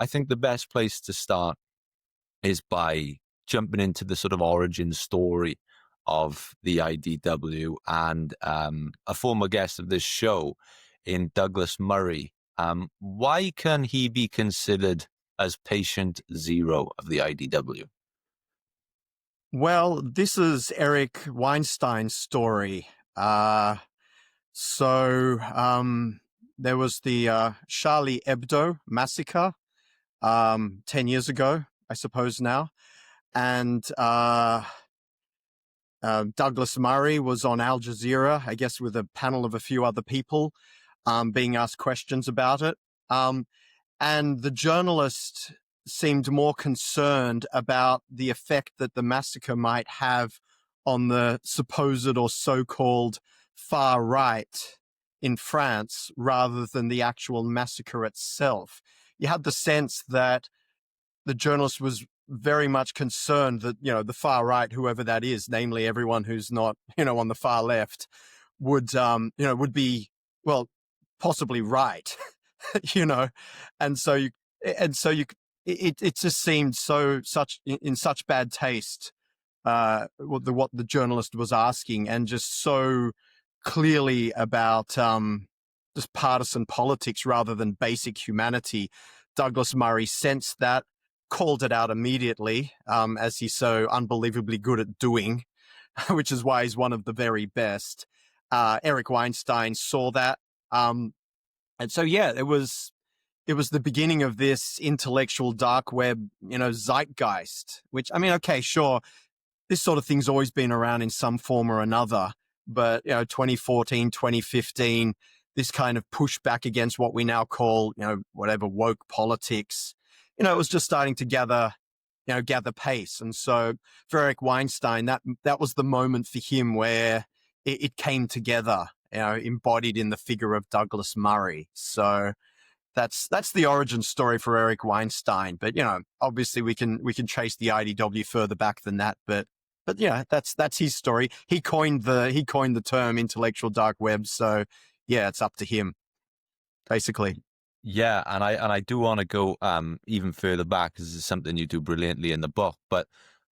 I think the best place to start is by jumping into the sort of origin story of the IDW and a former guest of this show in Douglas Murray. Why can he be considered as patient zero of the IDW? Well, this is Eric Weinstein's story. There was the Charlie Hebdo massacre 10 years ago, I suppose now. And Douglas Murray was on Al Jazeera, I guess with a panel of a few other people being asked questions about it. And the journalist seemed more concerned about the effect that the massacre might have on the supposed or so-called far right in France rather than the actual massacre itself. You had the sense that the journalist was very much concerned that, the far right, whoever that is, namely everyone who's not, on the far left, would be, well, possibly right, it just seemed in such bad taste, what the journalist was asking, and just so clearly about just partisan politics rather than basic humanity. Douglas Murray sensed that, called it out immediately, as he's so unbelievably good at doing, which is why he's one of the very best. Eric Weinstein saw that, it was the beginning of this intellectual dark web, zeitgeist, which, okay, sure, this sort of thing's always been around in some form or another. But, 2014, 2015, this kind of pushback against what we now call, whatever, woke politics, it was just starting to gather pace. And so for Eric Weinstein, that was the moment for him where it came together, embodied in the figure of Douglas Murray. So that's the origin story for Eric Weinstein. But, obviously we can trace the IDW further back than that. But yeah, that's his story. He coined the term intellectual dark web. So yeah, it's up to him, basically. Yeah, and I do want to go even further back, because this is something you do brilliantly in the book. But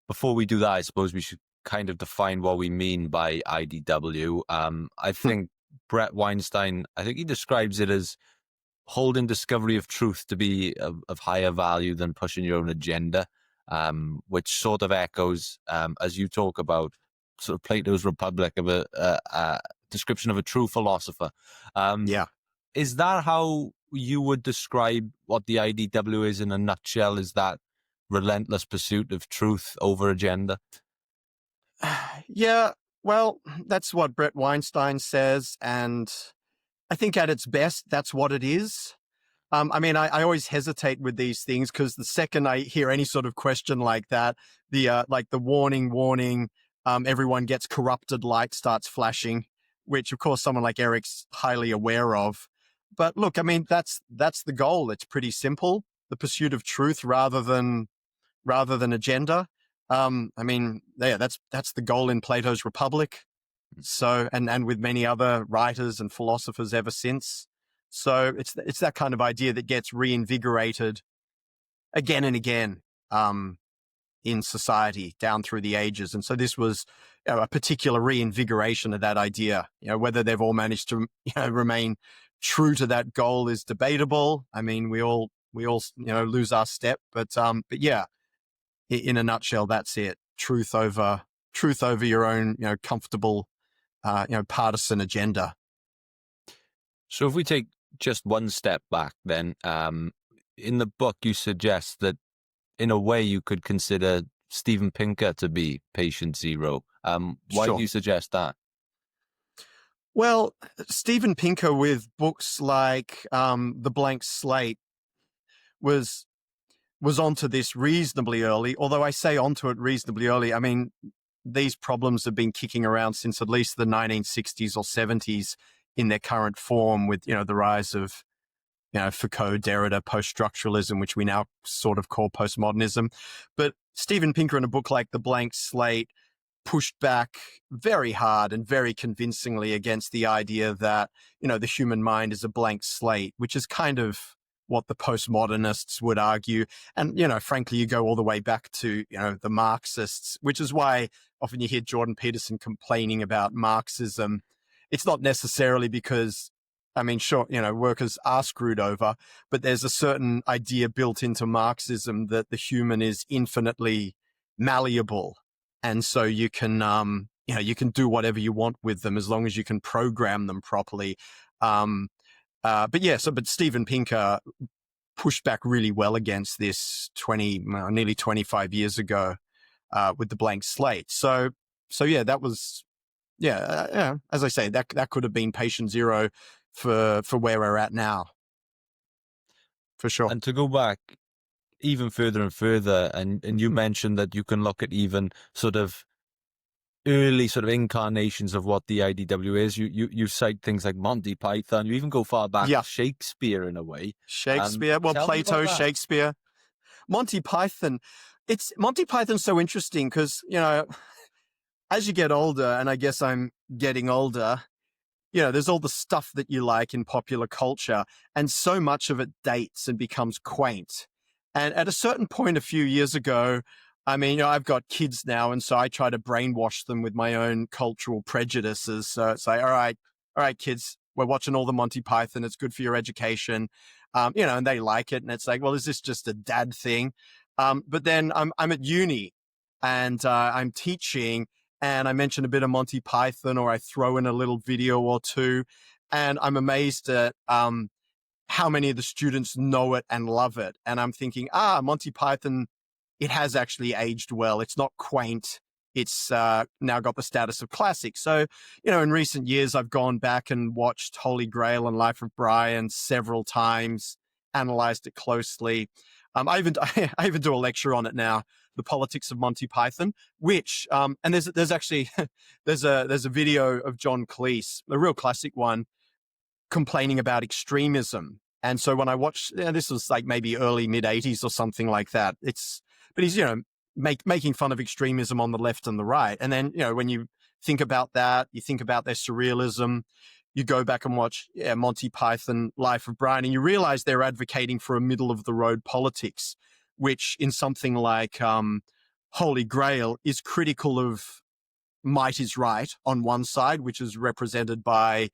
before we do that, I suppose we should kind of define what we mean by IDW. I think Bret Weinstein, I think he describes it as holding discovery of truth to be of higher value than pushing your own agenda, which sort of echoes, as you talk about, sort of Plato's Republic, of a description of a true philosopher. Yeah. Is that how you would describe what the IDW is in a nutshell? Is that relentless pursuit of truth over agenda? Yeah, well, that's what Bret Weinstein says, and I think at its best, that's what it is. I always hesitate with these things, because the second I hear any sort of question like that, the warning, everyone gets corrupted light starts flashing, which of course someone like Eric's highly aware of. But look, that's the goal. It's pretty simple. The pursuit of truth rather than agenda. That's the goal in Plato's Republic. So, and with many other writers and philosophers ever since. So it's that kind of idea that gets reinvigorated again and again, in society down through the ages. And so this was a particular reinvigoration of that idea. Whether they've all managed to, remain true to that goal is debatable. We all lose our step, but yeah, in a nutshell, that's it. Truth over your own, comfortable, partisan agenda. So if we take just one step back, then, in the book, you suggest that in a way you could consider Steven Pinker to be patient zero. Why do you suggest that? Well, Steven Pinker, with books like The Blank Slate, was onto this reasonably early. Although I say onto it reasonably early, these problems have been kicking around since at least the 1960s or 70s in their current form, with, the rise of, Foucault, Derrida, post-structuralism, which we now sort of call postmodernism. But Steven Pinker, in a book like The Blank Slate, pushed back very hard and very convincingly against the idea that, the human mind is a blank slate, which is kind of what the postmodernists would argue. And, frankly, you go all the way back to, the Marxists, which is why often you hear Jordan Peterson complaining about Marxism. It's not necessarily because, sure, workers are screwed over, but there's a certain idea built into Marxism that the human is infinitely malleable. And so you can, you can do whatever you want with them as long as you can program them properly. But Steven Pinker pushed back really well against this nearly 25 years ago, with the blank slate. So yeah, that was, as I say, that could have been patient zero for where we're at now. For sure. And to go back even further and further, and you mentioned that you can look at even sort of early sort of incarnations of what the IDW is. You cite things like Monty Python. You even go far back to Shakespeare in a way. Shakespeare, Plato, Shakespeare, Monty Python. Monty Python's so interesting because, as you get older, and I guess I'm getting older, there's all the stuff that you like in popular culture, and so much of it dates and becomes quaint. And at a certain point a few years ago, I've got kids now, and so I try to brainwash them with my own cultural prejudices. So it's like, all right, kids, we're watching all the Monty Python. It's good for your education. And they like it. And it's like, well, is this just a dad thing? But then I'm at uni and I'm teaching, and I mention a bit of Monty Python, or I throw in a little video or two, and I'm amazed at how many of the students know it and love it. And I'm thinking, Monty Python, it has actually aged well. It's not quaint. It's now got the status of classic. So, in recent years, I've gone back and watched Holy Grail and Life of Brian several times, analyzed it closely. I even do a lecture on it now, The Politics of Monty Python, which, and there's actually, there's a video of John Cleese, a real classic one, complaining about extremism. And so when I watched, this was like maybe early mid 80s or something like that. But he's, making fun of extremism on the left and the right. And then, when you think about that, you think about their surrealism, you go back and watch Monty Python, Life of Brian, and you realize they're advocating for a middle of the road politics, which in something like Holy Grail is critical of might is right on one side, which is represented by,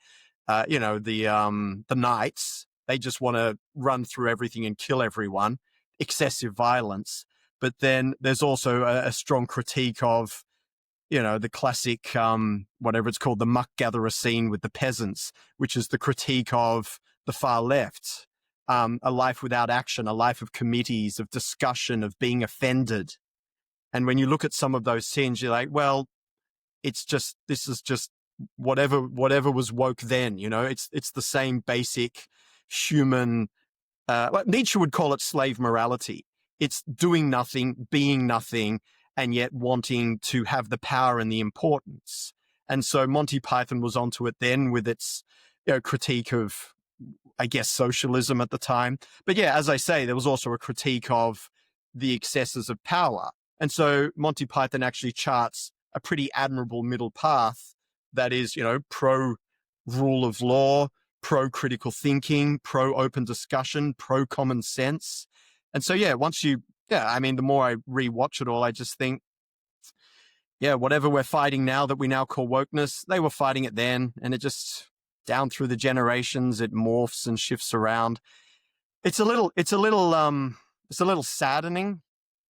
the knights. They just want to run through everything and kill everyone, excessive violence. But then there's also a strong critique of, the classic, whatever it's called, the muck gatherer scene with the peasants, which is the critique of the far left, a life without action, a life of committees, of discussion, of being offended. And when you look at some of those scenes, you're like, well, this is just whatever was woke then, it's the same basic human, Nietzsche would call it slave morality. It's doing nothing, being nothing, and yet wanting to have the power and the importance. And so Monty Python was onto it then with its critique of, I guess, socialism at the time. But yeah, as I say, there was also a critique of the excesses of power. And so Monty Python actually charts a pretty admirable middle path that is, pro rule of law, pro critical thinking, pro open discussion, pro common sense. And so, the more I rewatch it all, I just think, whatever we're fighting now that we now call wokeness, they were fighting it then. And it just, down through the generations, it morphs and shifts around. It's a little saddening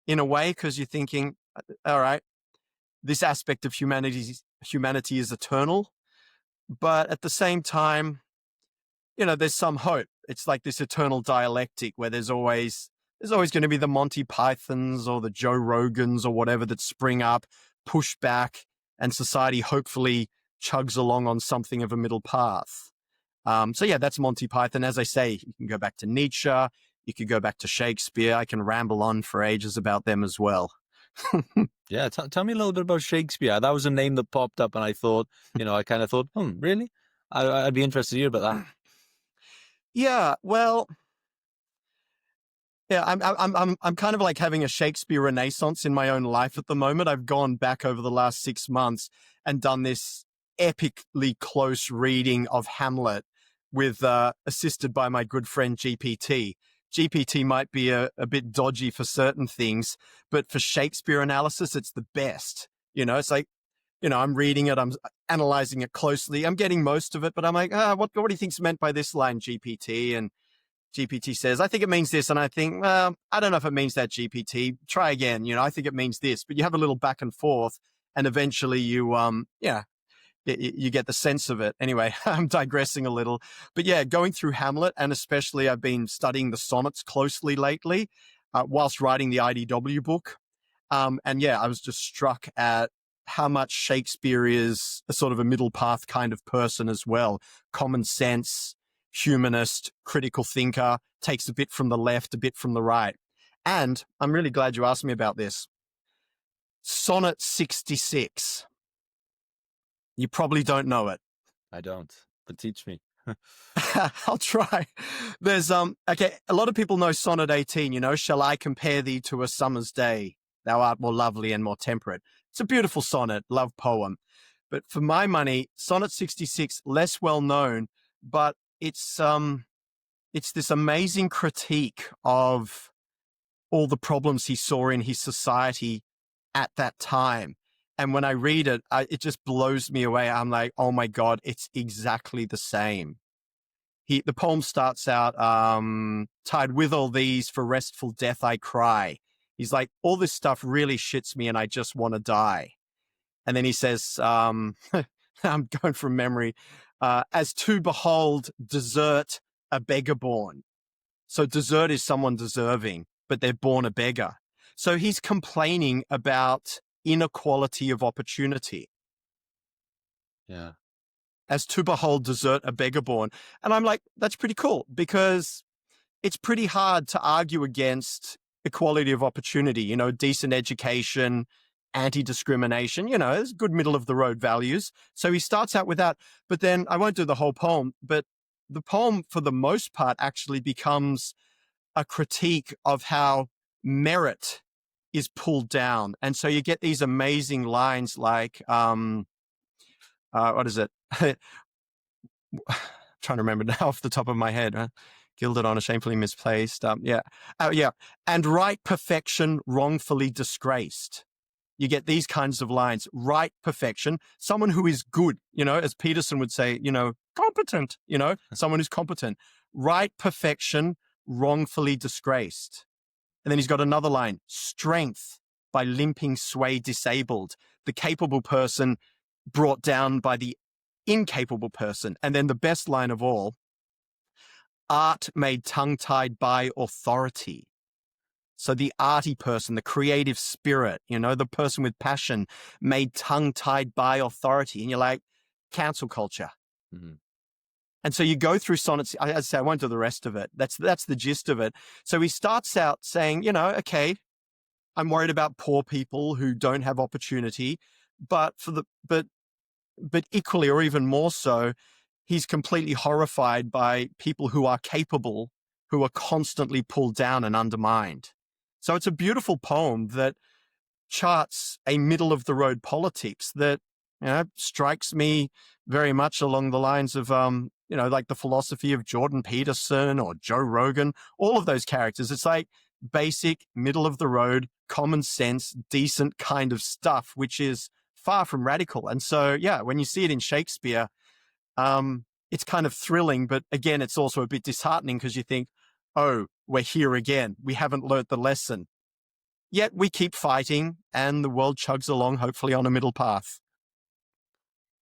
in a way, because you're thinking, all right, this aspect of humanity is eternal. But at the same time, there's some hope. It's like this eternal dialectic where there's always going to be the Monty Pythons or the Joe Rogans or whatever that spring up, push back, and society hopefully chugs along on something of a middle path. That's Monty Python. As I say, you can go back to Nietzsche, you could go back to Shakespeare. I can ramble on for ages about them as well. Yeah, tell me a little bit about Shakespeare. That was a name that popped up, and I thought, I kind of thought, really? I'd be interested to hear about that. Yeah, well, yeah, I'm kind of like having a Shakespeare renaissance in my own life at the moment. I've gone back over the last 6 months and done this epically close reading of Hamlet with assisted by my good friend GPT. GPT might be a bit dodgy for certain things, but for Shakespeare analysis, it's the best. It's like, I'm reading it, I'm analyzing it closely, I'm getting most of it, but I'm like, what do you think's meant by this line, GPT? And GPT says, I think it means this. And I think, well, I don't know if it means that, GPT. Try again. I think it means this. But you have a little back and forth, and eventually you get the sense of it. Anyway, I'm digressing a little. But yeah, going through Hamlet, and especially I've been studying the sonnets closely lately whilst writing the IDW book. And yeah, I was just struck at how much Shakespeare is a sort of a middle path kind of person as well. Common sense, humanist, critical thinker, takes a bit from the left, a bit from the right. And I'm really glad you asked me about this. Sonnet 66. You probably don't know it. I don't, but teach me. I'll try. There's, okay, a lot of people know Sonnet 18, shall I compare thee to a summer's day? Thou art more lovely and more temperate. It's a beautiful sonnet, love poem. But for my money, Sonnet 66, less well known, but it's this amazing critique of all the problems he saw in his society at that time. And when I read it, it just blows me away. I'm like, oh my God, it's exactly the same. The poem starts out, tied with all these for restful death I cry. He's like, all this stuff really shits me and I just want to die. And then he says, I'm going from memory, as to behold, desert, a beggar born. So desert is someone deserving, but they're born a beggar. So he's complaining about inequality of opportunity. Yeah. As to behold, desert, a beggar born. And I'm like, that's pretty cool, because it's pretty hard to argue against equality of opportunity, decent education, anti-discrimination, it's good middle of the road values. So he starts out with that, but then I won't do the whole poem, but the poem for the most part actually becomes a critique of how merit is pulled down. And so you get these amazing lines like, what is it? Trying to remember now off the top of my head. Gilded on a shamefully misplaced. Yeah. And right perfection wrongfully disgraced. You get these kinds of lines. Right perfection, someone who is good, as Peterson would say, competent, someone who's competent. Right perfection wrongfully disgraced. And then he's got another line, strength by limping sway disabled, the capable person brought down by the incapable person. And then the best line of all, art made tongue-tied by authority. So the arty person, the creative spirit, the person with passion made tongue-tied by authority. And you're like, cancel culture. Mm-hmm. And so you go through sonnets. As I say, I won't do the rest of it. That's the gist of it. So he starts out saying, okay, I'm worried about poor people who don't have opportunity, but equally or even more so, he's completely horrified by people who are capable, who are constantly pulled down and undermined. So it's a beautiful poem that charts a middle of the road politics that, strikes me very much along the lines of, like the philosophy of Jordan Peterson or Joe Rogan, all of those characters. It's like basic middle of the road, common sense, decent kind of stuff, which is far from radical. And so, yeah, when you see it in Shakespeare, it's kind of thrilling, but again, it's also a bit disheartening because you think, oh, we're here again. We haven't learnt the lesson. Yet we keep fighting and the world chugs along, hopefully on a middle path.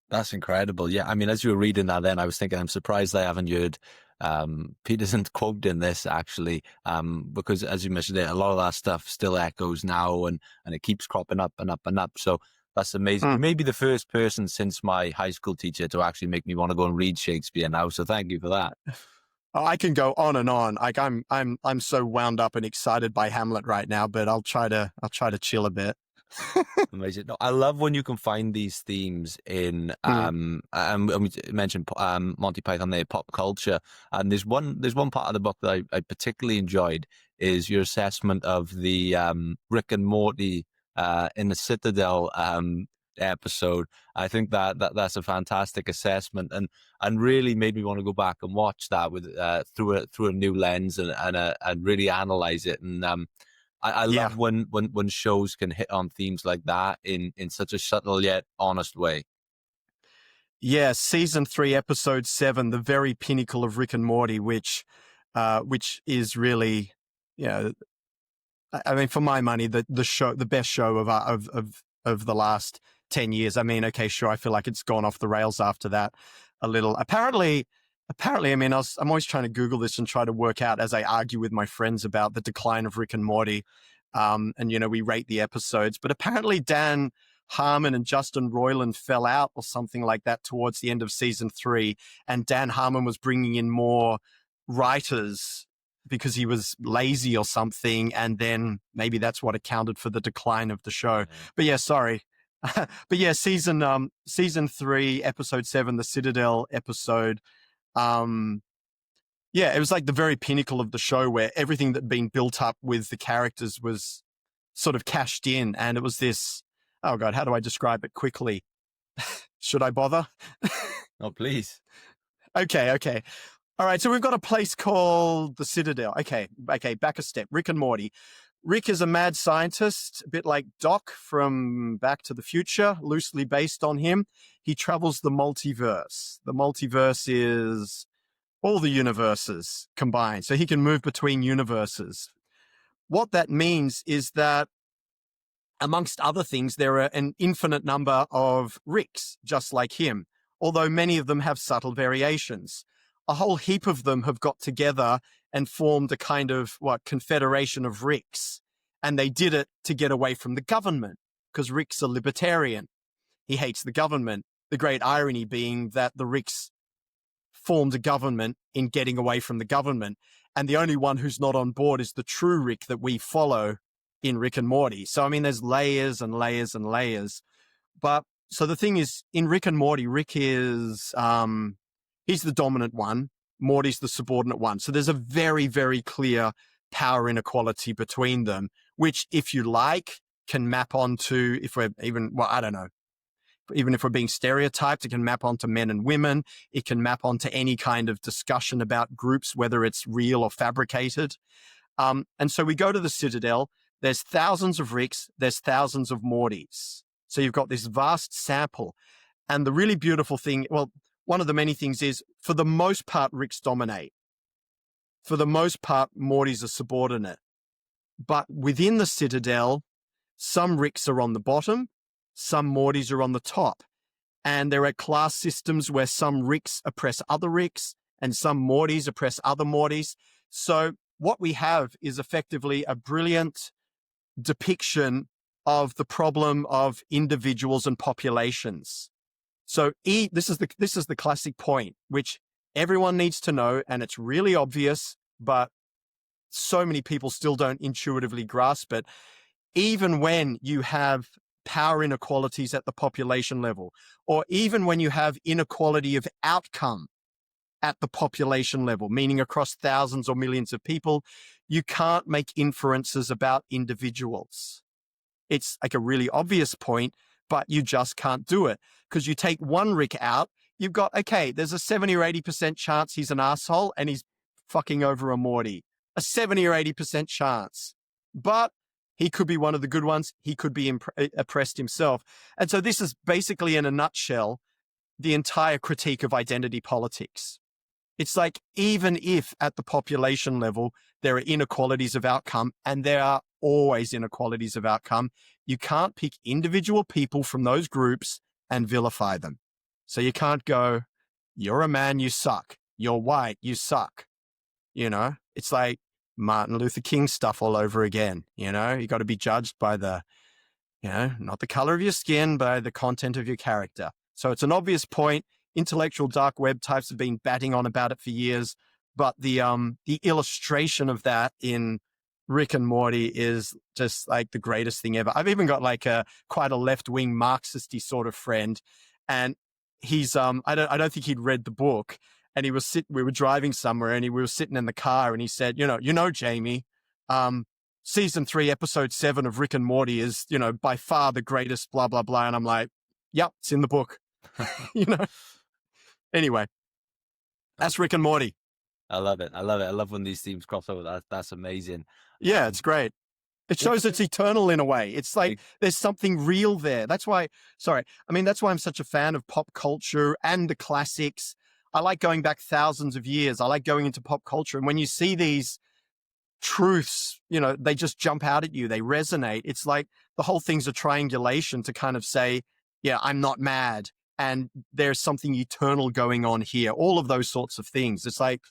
That's incredible. Yeah. I mean, as you were reading that then, I was thinking, I'm surprised I haven't heard Peterson's quote in this actually, because as you mentioned it, a lot of that stuff still echoes now and it keeps cropping up and up and up. So that's amazing. You may be the first person since my high school teacher to actually make me want to go and read Shakespeare now. So thank you for that. I can go on and on. Like I'm so wound up and excited by Hamlet right now, but I'll try to chill a bit. Amazing. No, I love when you can find these themes in we mentioned Monty Python there, pop culture, and there's one part of the book that I particularly enjoyed is your assessment of the Rick and Morty in the Citadel episode. I think that's a fantastic assessment, and really made me want to go back and watch that with through a new lens and really analyze it. And I Yeah. love when shows can hit on themes like that in such a subtle yet honest way. Yeah, season 3, episode 7, the very pinnacle of Rick and Morty, which is really, you know, I mean, for my money, the best show of the last 10 years. I mean, okay, sure, I feel like it's gone off the rails after that a little. Apparently, I mean, I'm always trying to Google this and try to work out as I argue with my friends about the decline of Rick and Morty. And, you know, we rate the episodes, but apparently Dan Harmon and Justin Roiland fell out or something like that towards the end of season 3. And Dan Harmon was bringing in more writers because he was lazy or something. And then maybe that's what accounted for the decline of the show. Mm-hmm. But yeah, sorry. But yeah, season 3, episode 7, the Citadel episode. Yeah, it was like the very pinnacle of the show where everything that had been built up with the characters was sort of cashed in. And it was this, oh God, how do I describe it quickly? Should I bother? Oh, please. Okay. All right, so we've got a place called the Citadel. Okay, back a step. Rick and Morty. Rick is a mad scientist, a bit like Doc from Back to the Future, loosely based on him. He travels the multiverse. The multiverse is all the universes combined, so he can move between universes. What that means is that, amongst other things, there are an infinite number of Ricks just like him, although many of them have subtle variations. A whole heap of them have got together and formed a kind of, confederation of Ricks. And they did it to get away from the government, because Rick's a libertarian. He hates the government. The great irony being that the Ricks formed a government in getting away from the government. And the only one who's not on board is the true Rick that we follow in Rick and Morty. So, I mean, there's layers and layers and layers. But so the thing is, in Rick and Morty, Rick is, he's the dominant one. Morty's the subordinate one. So there's a very, very clear power inequality between them, which, if you like, can map onto, if we're even, I don't know, even if we're being stereotyped, it can map onto men and women. It can map onto any kind of discussion about groups, whether it's real or fabricated. And so we go to the Citadel. There's thousands of Ricks. There's thousands of Mortys. So you've got this vast sample. And the really beautiful thing, well, one of the many things is, for the most part, Ricks dominate. For the most part, Mortys are subordinate. But within the Citadel, some Ricks are on the bottom, some Mortys are on the top. And there are class systems where some Ricks oppress other Ricks and some Mortys oppress other Mortys. So what we have is effectively a brilliant depiction of the problem of individuals and populations. So this is the classic point, which everyone needs to know, and it's really obvious, but so many people still don't intuitively grasp it. Even when you have power inequalities at the population level, or even when you have inequality of outcome at the population level, meaning across thousands or millions of people, you can't make inferences about individuals. It's like a really obvious point, but you just can't do it, because you take one Rick out, you've got, okay, there's a 70 or 80% chance he's an asshole and he's fucking over a Morty. A 70 or 80% chance. But he could be one of the good ones. He could be oppressed himself. And so this is basically, in a nutshell, the entire critique of identity politics. It's like, even if at the population level there are inequalities of outcome, and there are always inequalities of outcome, you can't pick individual people from those groups and vilify them. So you can't go, you're a man, you suck. You're white, you suck. You know, it's like Martin Luther King stuff all over again. You know, you got to be judged by the, not the color of your skin, by the content of your character. So it's an obvious point. Intellectual dark web types have been batting on about it for years, but the illustration of that in Rick and Morty is just like the greatest thing ever. I've even got like quite a left-wing Marxist-y sort of friend, and he's I don't think he'd read the book, and we were driving somewhere, and we were sitting in the car, and he said, Jamie, season 3, episode 7 of Rick and Morty is, by far the greatest, blah, blah, blah. And I'm like, Yep, it's in the book. You know. Anyway, that's Rick and Morty. I love it. I love it. I love when these themes cross over. That's amazing. Yeah, it's great. It shows it's eternal in a way. It's like there's something real there. That's why, that's why I'm such a fan of pop culture and the classics. I like going back thousands of years. I like going into pop culture. And when you see these truths, they just jump out at you. They resonate. It's like the whole thing's a triangulation to kind of say, yeah, I'm not mad. And there's something eternal going on here. All of those sorts of things. It's like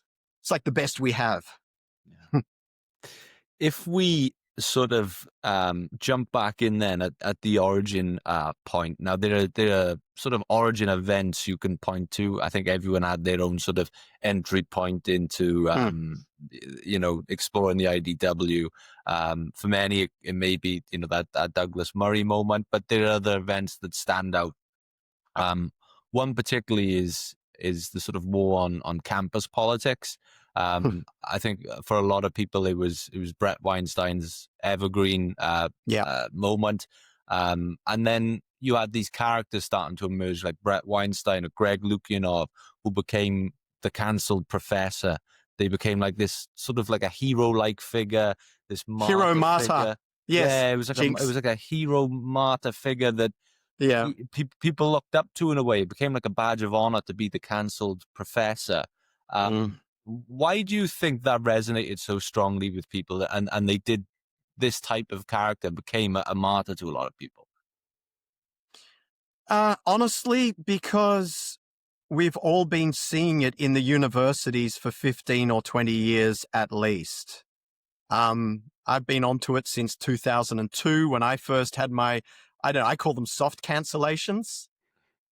the best we have. Yeah. If we sort of jump back in then at the origin point. Now there are sort of origin events you can point to. I think everyone had their own sort of entry point into exploring the IDW. For many it may be that Douglas Murray moment, but there are other events that stand out. One particularly is the sort of war on campus politics. I think for a lot of people it was Bret Weinstein's Evergreen moment, and then you had these characters starting to emerge like Bret Weinstein or Greg Lukianoff, who became the cancelled professor. They became like this sort of like a hero-like figure, this hero martyr. Figure. Yes, yeah, it was like a hero martyr figure that people looked up to in a way. It became like a badge of honor to be the cancelled professor. Why do you think that resonated so strongly with people, and they did this type of character became a martyr to a lot of people? Honestly, because we've all been seeing it in the universities for 15 or 20 years at least. I've been onto it since 2002 when I first had my, I call them soft cancellations,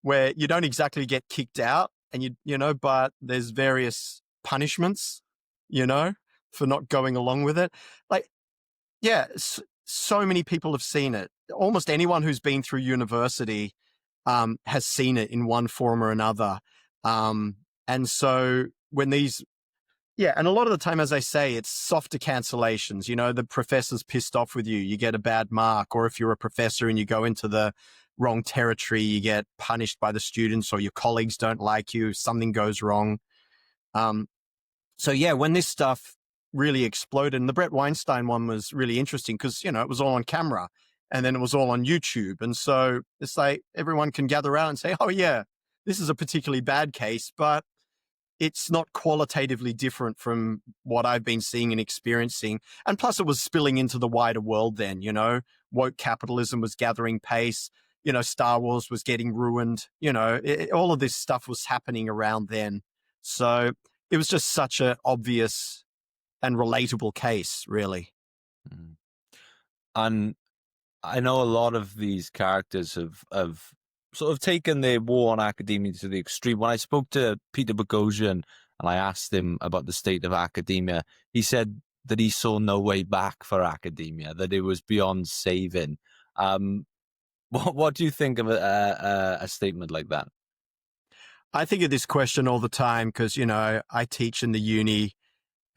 where you don't exactly get kicked out and but there's various punishments, for not going along with it. Like, yeah, so many people have seen it. Almost anyone who's been through university has seen it in one form or another. And so when these, and a lot of the time, as I say, it's softer cancellations. The professor's pissed off with you, you get a bad mark, or if you're a professor and you go into the wrong territory, you get punished by the students, or your colleagues don't like you, something goes wrong. When this stuff really exploded, and the Bret Weinstein one was really interesting because, it was all on camera and then it was all on YouTube. And so it's like everyone can gather around and say, oh yeah, this is a particularly bad case, but it's not qualitatively different from what I've been seeing and experiencing. And plus it was spilling into the wider world then, woke capitalism was gathering pace, Star Wars was getting ruined, all of this stuff was happening around then. So it was just such an obvious and relatable case, really. And I know a lot of these characters have sort of taken their war on academia to the extreme. When I spoke to Peter Boghossian and I asked him about the state of academia, he said that he saw no way back for academia, that it was beyond saving. What do you think of a statement like that? I think of this question all the time because, I teach in the uni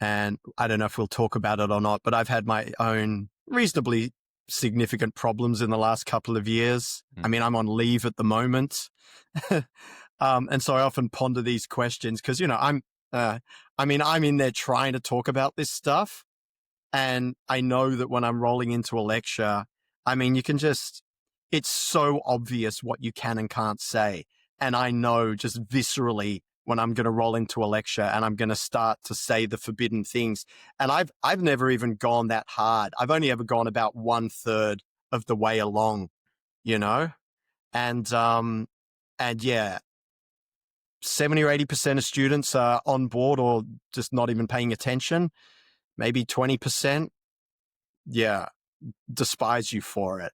and I don't know if we'll talk about it or not, but I've had my own reasonably significant problems in the last couple of years. I mean, I'm on leave at the moment. And so I often ponder these questions because, I'm in there trying to talk about this stuff. And I know that when I'm rolling into a lecture, it's so obvious what you can and can't say. And I know just viscerally when I'm going to roll into a lecture and I'm going to start to say the forbidden things. And I've never even gone that hard. I've only ever gone about 1/3 of the way along, and 70 or 80% of students are on board or just not even paying attention. Maybe 20%, despise you for it.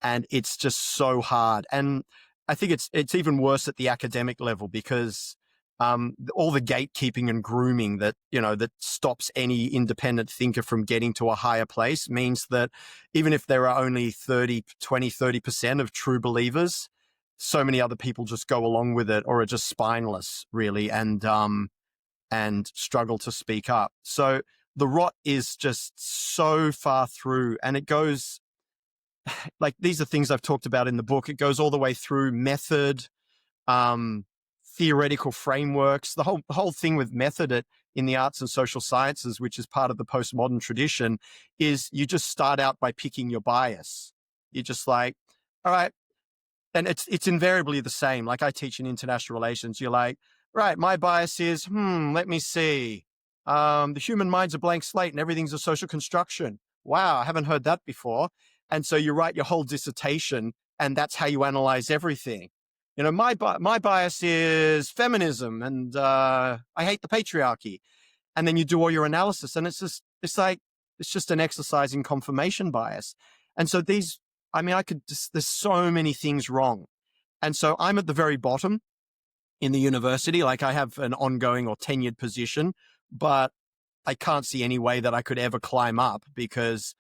And it's just so hard. And I think it's even worse at the academic level because all the gatekeeping and grooming that, that stops any independent thinker from getting to a higher place means that even if there are only 30% of true believers, so many other people just go along with it or are just spineless, really, and struggle to speak up. So the rot is just so far through, and it goes like these are things I've talked about in the book. It goes all the way through method, theoretical frameworks, the whole thing with method in the arts and social sciences, which is part of the postmodern tradition, is you just start out by picking your bias. You're just like, all right. And it's invariably the same. Like I teach in international relations. You're like, right, my bias is, let me see. The human mind's a blank slate and everything's a social construction. Wow, I haven't heard that before. And so you write your whole dissertation and that's how you analyze everything. You know, my bias is feminism and I hate the patriarchy. And then you do all your analysis and it's just an exercise in confirmation bias. And so there's so many things wrong. And so I'm at the very bottom in the university. Like I have an ongoing or tenured position, but I can't see any way that I could ever climb up because,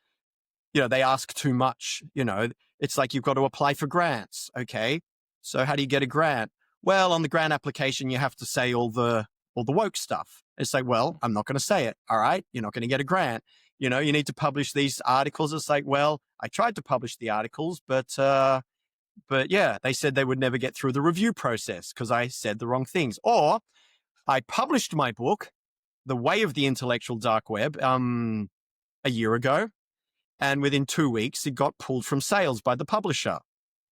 you know, they ask too much. You know, it's like you've got to apply for grants. Okay. So how do you get a grant? Well, on the grant application, you have to say all the woke stuff. It's like, well, I'm not going to say it. All right. You're not going to get a grant. You know, you need to publish these articles. It's like, well, I tried to publish the articles, but yeah, they said they would never get through the review process because I said the wrong things. Or I published my book, The Way of the Intellectual Dark Web, a year ago. And within 2 weeks, it got pulled from sales by the publisher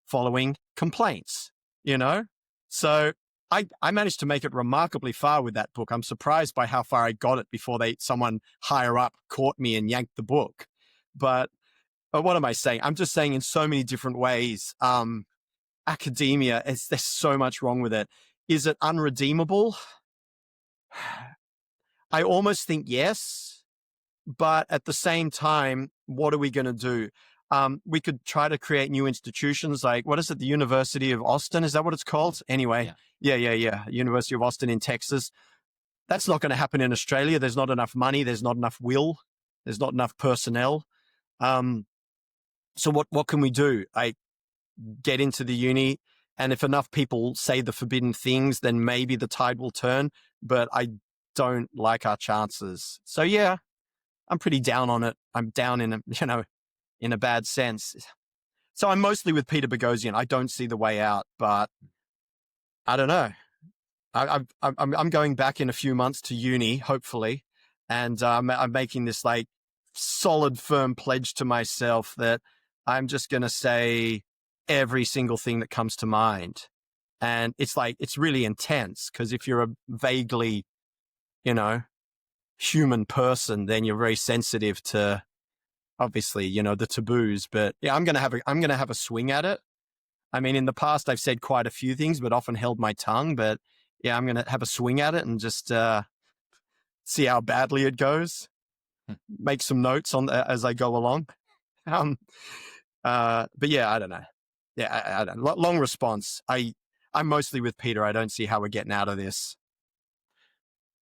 following complaints, you know? So I managed to make it remarkably far with that book. I'm surprised by how far I got it before someone higher up caught me and yanked the book. But what am I saying? I'm just saying in so many different ways, academia, there's so much wrong with it. Is it unredeemable? I almost think yes. But at the same time, what are we going to do? We could try to create new institutions like, what is it? The University of Austin? Is that what it's called? Anyway, yeah. University of Austin in Texas. That's not going to happen in Australia. There's not enough money. There's not enough will. There's not enough personnel. So what can we do? I get into the uni, and if enough people say the forbidden things, then maybe the tide will turn. But I don't like our chances. So yeah, I'm pretty down on it. I'm down in a bad sense. So I'm mostly with Peter Boghossian. I don't see the way out, but I don't know. I'm going back in a few months to uni, hopefully, and I'm making this like solid, firm pledge to myself that I'm just going to say every single thing that comes to mind. And it's really intense because if you're a vaguely, human person, then you're very sensitive to, obviously, the taboos. But yeah, I'm going to have a swing at it. I mean, in the past, I've said quite a few things, but often held my tongue. But yeah, I'm going to have a swing at it and just see how badly it goes. Make some notes as I go along. But yeah, I don't know. Yeah, I don't. Long response. I'm mostly with Peter. I don't see how we're getting out of this.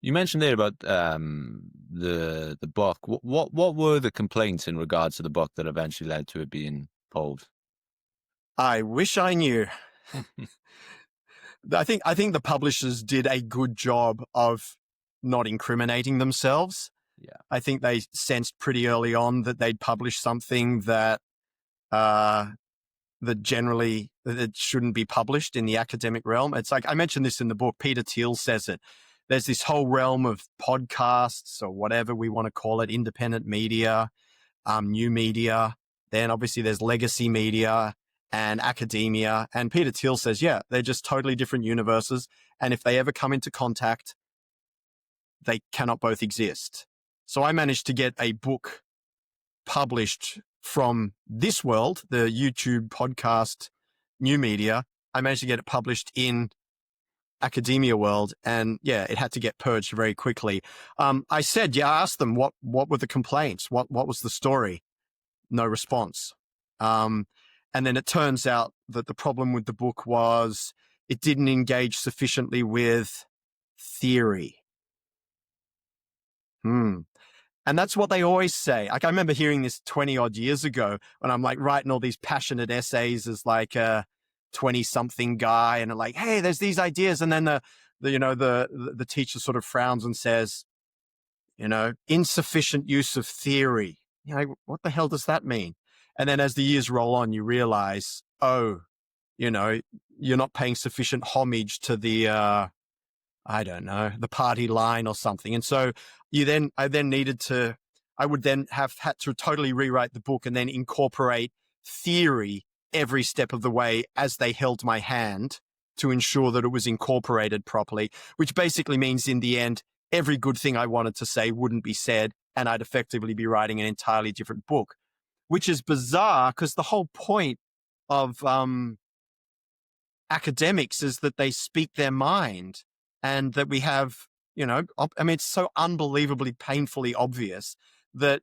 You mentioned there about the book. What were the complaints in regards to the book that eventually led to it being pulled? I wish I knew. I think the publishers did a good job of not incriminating themselves. Yeah, I think they sensed pretty early on that they'd published something that generally that shouldn't be published in the academic realm. It's like I mentioned this in the book. Peter Thiel says it. There's this whole realm of podcasts or whatever we want to call it, independent media, new media. Then obviously there's legacy media and academia. And Peter Thiel says, yeah, they're just totally different universes. And if they ever come into contact, they cannot both exist. So I managed to get a book published from this world, the YouTube podcast, new media. I managed to get it published in academia world, and yeah, it had to get purged very quickly. I asked them what were the complaints, what was the story? No response. And then it turns out that the problem with the book was it didn't engage sufficiently with theory. And that's what they always say. Like I remember hearing this 20 odd years ago when I'm like writing all these passionate essays as like a 20-something guy, and like, hey, there's these ideas, and then the teacher sort of frowns and says, insufficient use of theory. What the hell does that mean? And then as the years roll on, you realize, oh, you know, you're not paying sufficient homage to the, I don't know, the party line or something. And so I would then have had to totally rewrite the book and then incorporate theory every step of the way as they held my hand to ensure that it was incorporated properly, which basically means in the end, every good thing I wanted to say wouldn't be said, and I'd effectively be writing an entirely different book, which is bizarre because the whole point of academics is that they speak their mind and that we have, you know, I mean, it's so unbelievably painfully obvious that,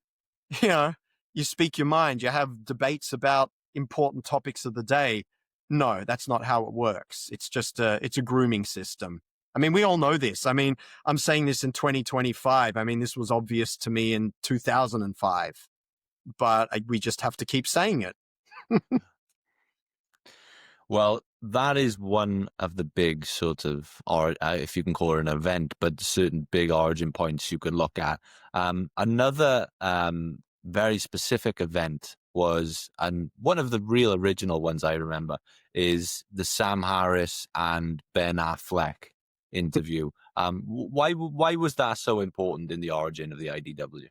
you know, you speak your mind, you have debates about important topics of the day. No, that's not how it works. It's just it's a grooming system. I mean, we all know this. I mean, I'm saying this in 2025. I mean, this was obvious to me in 2005, but we just have to keep saying it. Well, that is one of the big sort of, or if you can call it an event, but certain big origin points you could look at. Another very specific event was, and one of the real original ones I remember, is the Sam Harris and Ben Affleck interview. Why was that so important in the origin of the IDW?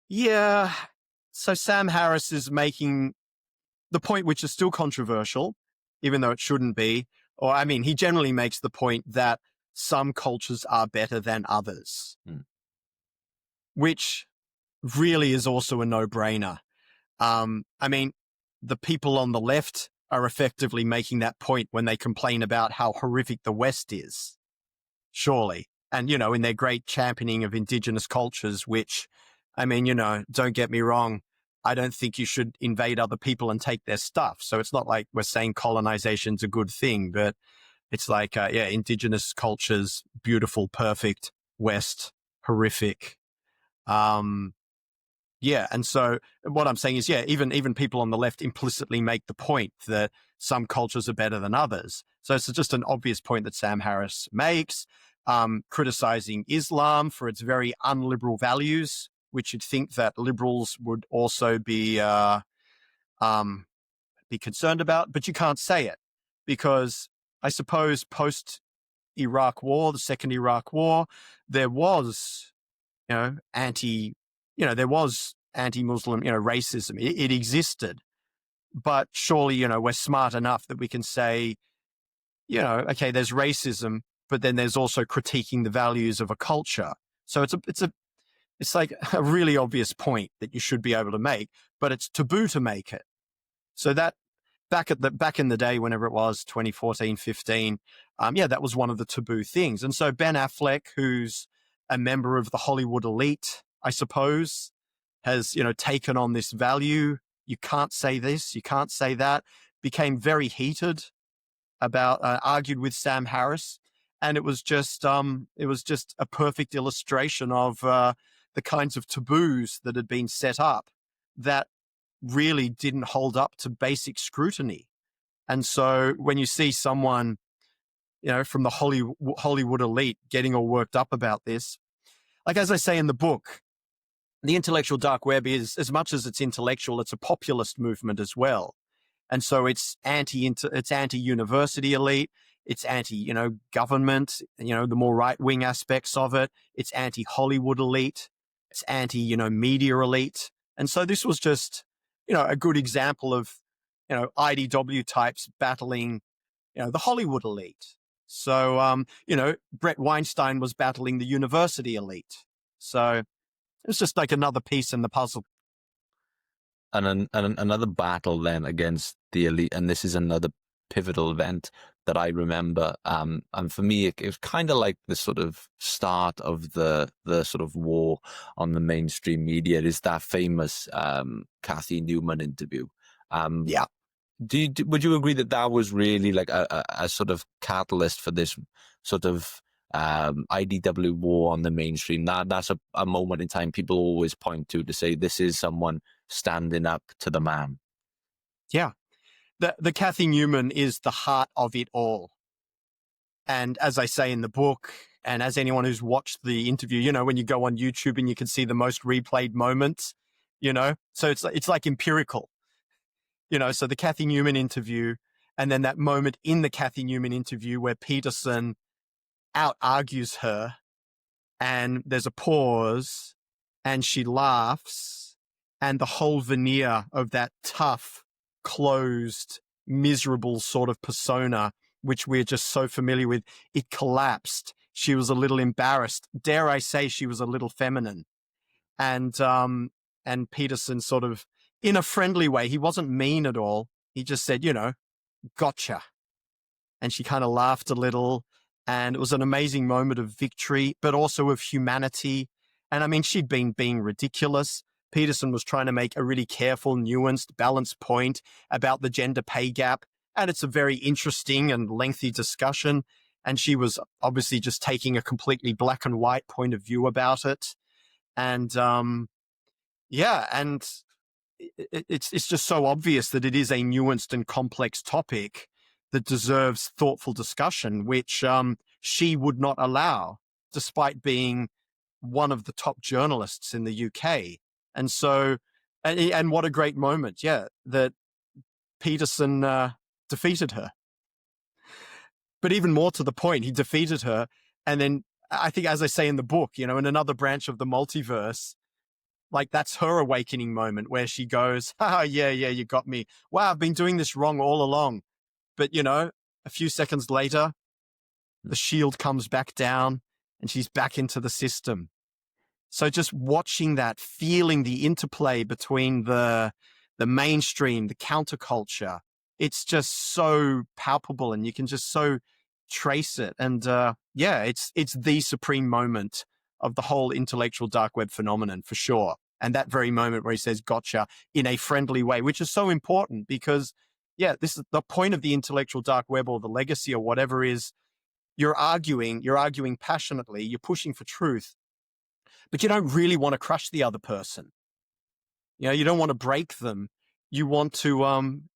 Yeah. So Sam Harris is making the point, which is still controversial, even though it shouldn't be. Or, I mean, he generally makes the point that some cultures are better than others, which really is also a no-brainer. I mean, the people on the left are effectively making that point when they complain about how horrific the West is, surely. And, you know, in their great championing of indigenous cultures, which, I mean, you know, don't get me wrong, I don't think you should invade other people and take their stuff. So it's not like we're saying colonization's a good thing, but it's like, yeah, indigenous cultures, beautiful, perfect, West, horrific. Yeah. And so what I'm saying is, yeah, even people on the left implicitly make the point that some cultures are better than others. So it's just an obvious point that Sam Harris makes, criticizing Islam for its very unliberal values, which you'd think that liberals would also be concerned about, but you can't say it because I suppose post-Iraq War, the second Iraq War, there was, you know, there was anti-Muslim, you know, racism. It existed, but surely, you know, we're smart enough that we can say, you know, okay, there's racism, but then there's also critiquing the values of a culture. So it's like a really obvious point that you should be able to make, but it's taboo to make it. So that back in the day, whenever it was 2014, 15, yeah, that was one of the taboo things. And so Ben Affleck, who's a member of the Hollywood elite, I suppose, has, you know, taken on this value. You can't say this, you can't say that, became very heated about, argued with Sam Harris. And it was just a perfect illustration of the kinds of taboos that had been set up that really didn't hold up to basic scrutiny. And so when you see someone, you know, from the Hollywood elite getting all worked up about this, like as I say in the book, the intellectual dark web is, as much as it's intellectual, it's a populist movement as well. And so it's anti-university elite, it's anti, you know, government, you know, the more right-wing aspects of it. It's anti-Hollywood elite, it's anti, you know, media elite. And so this was just, you know, a good example of, you know, IDW types battling, you know, the Hollywood elite. So, you know, Bret Weinstein was battling the university elite. So it's just like another piece in the puzzle. And another battle then against the elite, and this is another pivotal event that I remember. And for me, it was kind of like the sort of start of the sort of war on the mainstream media. It is that famous Cathy Newman interview. Yeah. Would you agree that that was really like a sort of catalyst for this sort of IDW war on the mainstream? That's a moment in time people always point to say this is someone standing up to the man. Yeah. The Cathy Newman is the heart of it all. And as I say in the book, and as anyone who's watched the interview, you know, when you go on YouTube and you can see the most replayed moments, So it's like empirical, so the Cathy Newman interview, and then that moment in the Cathy Newman interview where Peterson out argues her, and there's a pause, and she laughs, and the whole veneer of that tough, closed, miserable sort of persona, which we're just so familiar with, it collapsed. She was a little embarrassed. Dare I say she was a little feminine. And Peterson sort of, in a friendly way, he wasn't mean at all. He just said, gotcha. And she kind of laughed a little. And it was an amazing moment of victory, but also of humanity. And I mean, she'd been being ridiculous. Peterson was trying to make a really careful, nuanced, balanced point about the gender pay gap. And it's a very interesting and lengthy discussion. And she was obviously just taking a completely black and white point of view about it. And and it's just so obvious that it is a nuanced and complex topic that deserves thoughtful discussion, which she would not allow, despite being one of the top journalists in the UK. And so, and what a great moment, that Peterson defeated her. But even more to the point, he defeated her. And then I think, as I say in the book, in another branch of the multiverse, like that's her awakening moment where she goes, yeah, you got me. Wow, I've been doing this wrong all along. But, a few seconds later, the shield comes back down and she's back into the system. So just watching that, feeling the interplay between the mainstream, the counterculture, it's just so palpable and you can just so trace it. And it's the supreme moment of the whole intellectual dark web phenomenon for sure. And that very moment where he says, gotcha, in a friendly way, which is so important because, this is the point of the intellectual dark web or the legacy or whatever is you're arguing passionately, you're pushing for truth, but you don't really want to crush the other person. You don't want to break them. You want to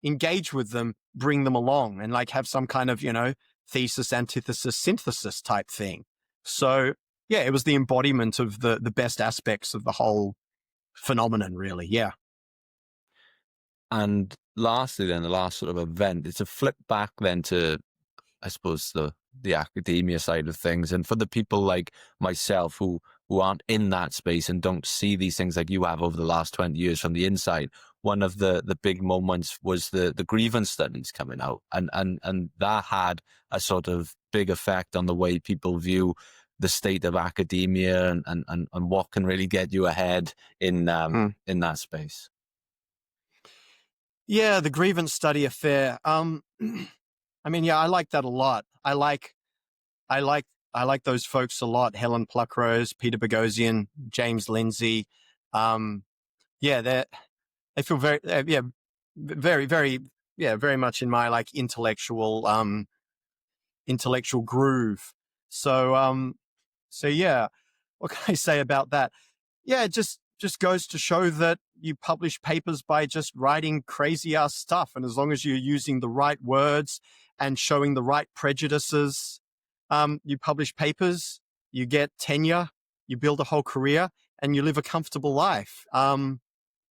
engage with them, bring them along and like have some kind of, thesis, antithesis, synthesis type thing. So it was the embodiment of the best aspects of the whole phenomenon, really. Yeah. And lastly, then the last sort of event, it's a flip back then to, I suppose, the academia side of things. And for the people like myself who aren't in that space and don't see these things like you have over the last 20 years from the inside, one of the big moments was the Grievance Studies coming out. And that had a sort of big effect on the way people view the state of academia and what can really get you ahead in that space. Yeah, the Grievance Study affair. I mean, I like that a lot. I like those folks a lot. Helen Pluckrose, Peter Boghossian, James Lindsay. They feel very, very, very, very much in my like intellectual groove. So what can I say about that? Yeah, it just goes to show that you publish papers by just writing crazy ass stuff. And as long as you're using the right words and showing the right prejudices, you publish papers, you get tenure, you build a whole career, and you live a comfortable life.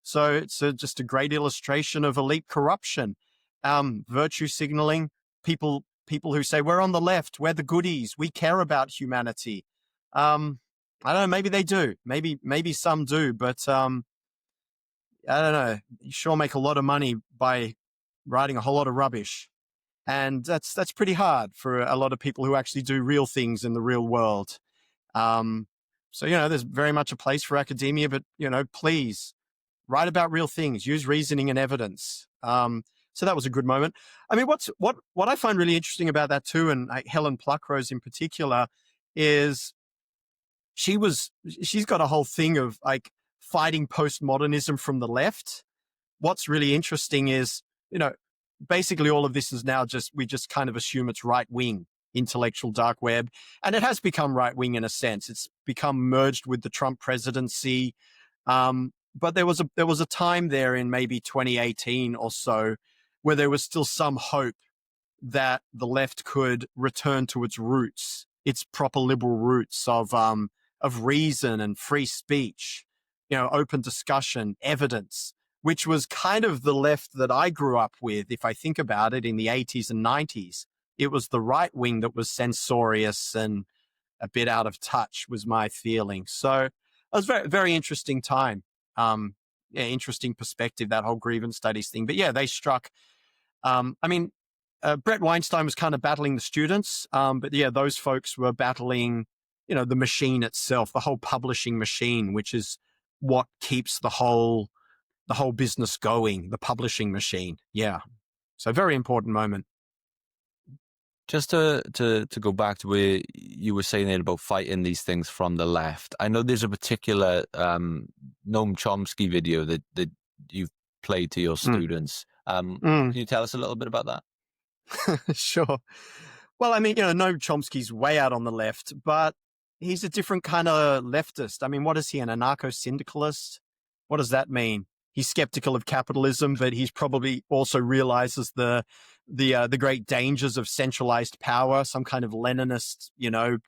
So it's just a great illustration of elite corruption, virtue signaling, people who say, we're on the left, we're the goodies, we care about humanity. I don't know, maybe they do. Maybe some do, but I don't know. You sure make a lot of money by writing a whole lot of rubbish. And that's pretty hard for a lot of people who actually do real things in the real world. So, there's very much a place for academia, but, please write about real things, use reasoning and evidence. So that was a good moment. I mean, what I find really interesting about that too, and Helen Pluckrose in particular, is she's got a whole thing of like fighting postmodernism from the left. What's really interesting is, basically all of this is now we just kind of assume it's right wing intellectual dark web. And it has become right wing in a sense. It's become merged with the Trump presidency. But there was a time there in maybe 2018 or so where there was still some hope that the left could return to its roots, its proper liberal roots of reason and free speech. open discussion, evidence, which was kind of the left that I grew up with. If I think about it, in the 80s and 90s, it was the right wing that was censorious and a bit out of touch, was my feeling. So it was very, very interesting time. Interesting perspective, that whole Grievance Studies thing. But yeah, they struck. Bret Weinstein was kind of battling the students. But yeah, those folks were battling, the machine itself, the whole publishing machine, which is what keeps the whole business going, the publishing machine. Yeah. So very important moment. Just to go back to where you were saying about fighting these things from the left, I know there's a particular Noam Chomsky video that you've played to your students. Can you tell us a little bit about that? Sure. Well, Noam Chomsky's way out on the left, but he's a different kind of leftist. What is he, an anarcho-syndicalist? What does that mean? He's skeptical of capitalism, but he's probably also realizes the great dangers of centralized power, some kind of Leninist,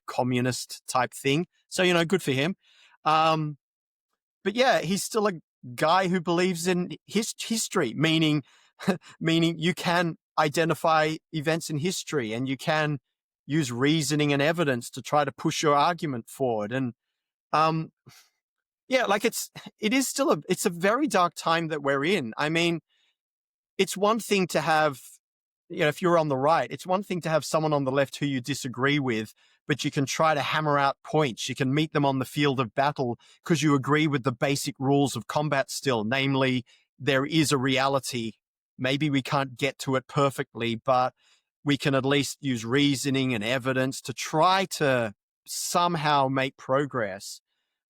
communist type thing. So, good for him. But yeah, he's still a guy who believes in history, meaning you can identify events in history and you can use reasoning and evidence to try to push your argument forward. And it's a very dark time that we're in. It's one thing to have, if you're on the right, it's one thing to have someone on the left who you disagree with, but you can try to hammer out points. You can meet them on the field of battle because you agree with the basic rules of combat still. Namely, there is a reality. Maybe we can't get to it perfectly, but we can at least use reasoning and evidence to try to somehow make progress.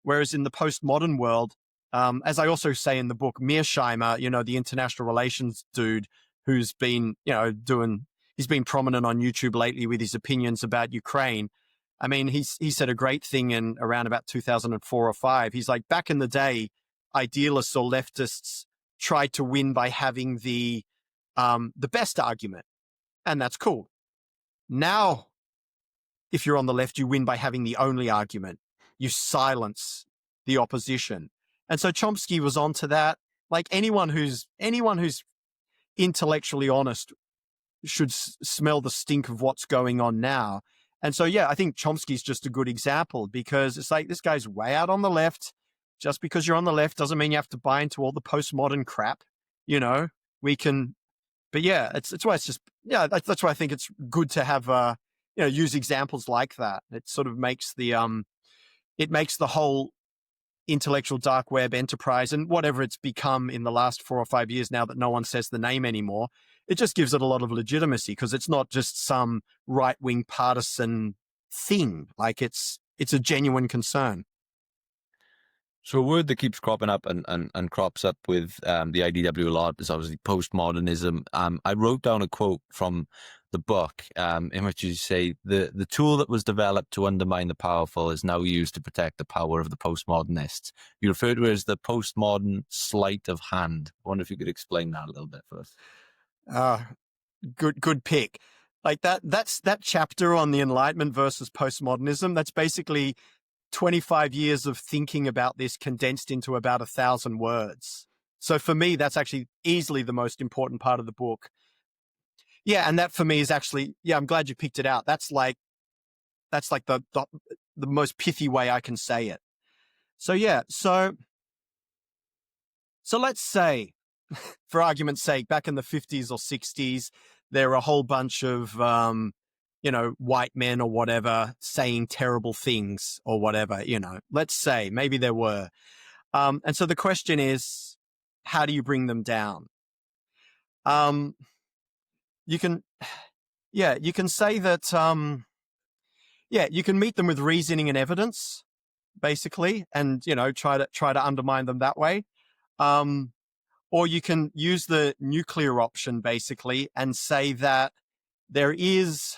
Whereas in the postmodern world, as I also say in the book, Mearsheimer, the international relations dude who's been, he's been prominent on YouTube lately with his opinions about Ukraine. He said a great thing in around about 2004 or 5. He's like, back in the day, idealists or leftists tried to win by having the best argument. And that's cool. Now, if you're on the left, you win by having the only argument. You silence the opposition. And so Chomsky was onto that. Like anyone who's intellectually honest should smell the stink of what's going on now. And so, yeah, I think Chomsky's just a good example because it's like this guy's way out on the left. Just because you're on the left doesn't mean you have to buy into all the postmodern crap. We can, but yeah, that's why I think it's good to have, use examples like that. It sort of makes it makes the whole intellectual dark web enterprise and whatever it's become in the last 4 or 5 years now that no one says the name anymore, it just gives it a lot of legitimacy because it's not just some right-wing partisan thing. Like it's a genuine concern. So a word that keeps cropping up and crops up with the IDW a lot is obviously postmodernism. I wrote down a quote from the book in which you say, the tool that was developed to undermine the powerful is now used to protect the power of the postmodernists. You refer to it as the postmodern sleight of hand. I wonder if you could explain that a little bit for us. Good pick. Like that's that chapter on the Enlightenment versus postmodernism. That's basically 25 years of thinking about this condensed into about 1,000 words. So for me, that's actually easily the most important part of the book. Yeah. And that for me is actually, I'm glad you picked it out. That's like the most pithy way I can say it. So yeah. So let's say, for argument's sake, back in the 50s or 60s, there were a whole bunch of, white men or whatever saying terrible things or whatever, let's say maybe there were. And so the question is, how do you bring them down? You can say that, you can meet them with reasoning and evidence, basically, and, try to undermine them that way. Or you can use the nuclear option, basically, and say that there is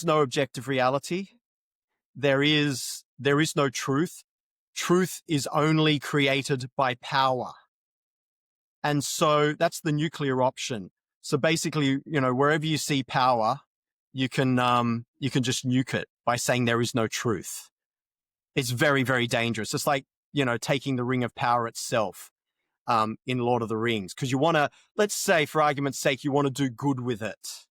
no objective reality. There is no truth. Truth is only created by power. And so that's the nuclear option. So basically, wherever you see power, you can just nuke it by saying there is no truth. It's very, very dangerous. It's like, taking the Ring of Power itself in Lord of the Rings. Because you want to, let's say, for argument's sake, you want to do good with it.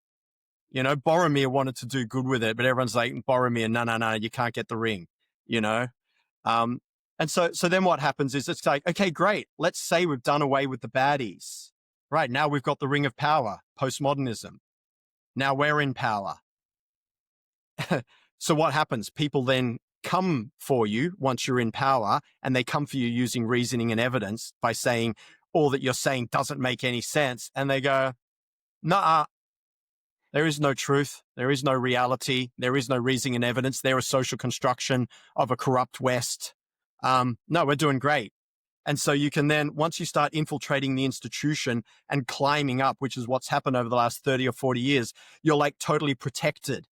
Boromir wanted to do good with it, but everyone's like, Boromir, no, you can't get the ring, And so then what happens is it's like, okay, great. Let's say we've done away with the baddies. Right, now we've got the Ring of Power, postmodernism. Now we're in power. So what happens? People then come for you once you're in power, and they come for you using reasoning and evidence by saying all that you're saying doesn't make any sense. And they go, nah, there is no truth. There is no reality. There is no reasoning and evidence. They're a social construction of a corrupt West. No, we're doing great. And so you can then, once you start infiltrating the institution and climbing up, which is what's happened over the last 30 or 40 years, you're like totally protected.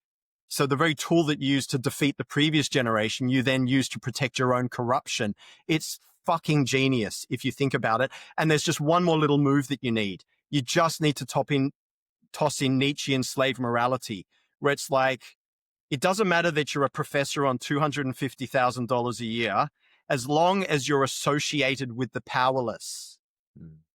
So the very tool that you used to defeat the previous generation, you then use to protect your own corruption. It's fucking genius if you think about it. And there's just one more little move that you need. You just need to toss in Nietzschean slave morality, where it's like, it doesn't matter that you're a professor on $250,000 a year, as long as you're associated with the powerless.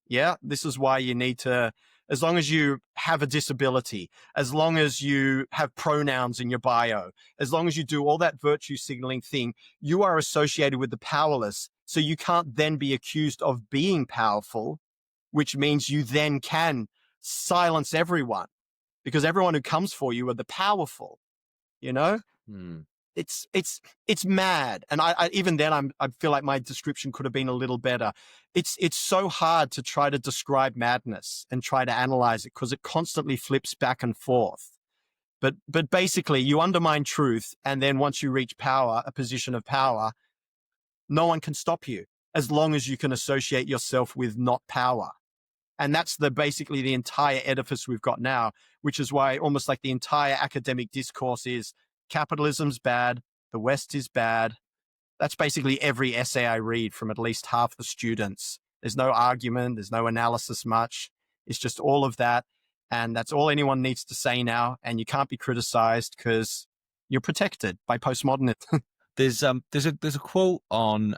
Yeah, this is why you need to, as long as you have a disability, as long as you have pronouns in your bio, as long as you do all that virtue signaling thing, you are associated with the powerless. So you can't then be accused of being powerful, which means you then can silence everyone, because everyone who comes for you are the powerful, It's mad. And I even then I feel like my description could have been a little better. It's so hard to try to describe madness and try to analyze it, because it constantly flips back and forth. But basically you undermine truth, and then once you reach power, a position of power, no one can stop you as long as you can associate yourself with not power. And that's basically the entire edifice we've got now, which is why almost like the entire academic discourse is capitalism's bad, the West is bad. That's basically every essay I read from at least half the students. There's no argument, there's no analysis much. It's just all of that. And that's all anyone needs to say now. And you can't be criticized because you're protected by postmodernism. There's a quote on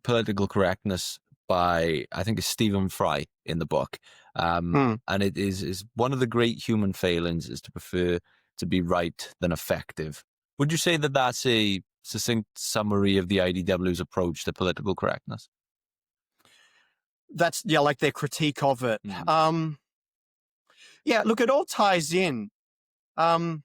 political correctness by, I think it's Stephen Fry in the book. And it is one of the great human failings is to prefer to be right than effective. Would you say that that's a succinct summary of the IDW's approach to political correctness? That's, like their critique of it. Look, it all ties in. A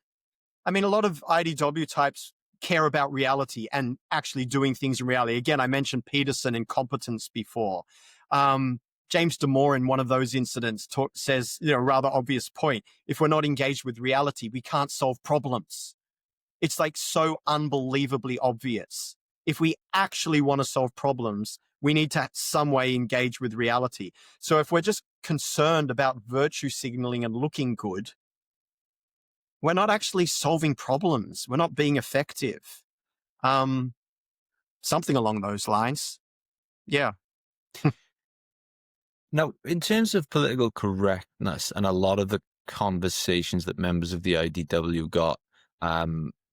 lot of IDW types care about reality and actually doing things in reality. Again, I mentioned Peterson and competence before. James Damore in one of those incidents says, rather obvious point. If we're not engaged with reality, we can't solve problems. It's like so unbelievably obvious. If we actually want to solve problems, we need to some way engage with reality. So if we're just concerned about virtue signaling and looking good, we're not actually solving problems. We're not being effective. Something along those lines. Yeah. Now, in terms of political correctness and a lot of the conversations that members of the IDW got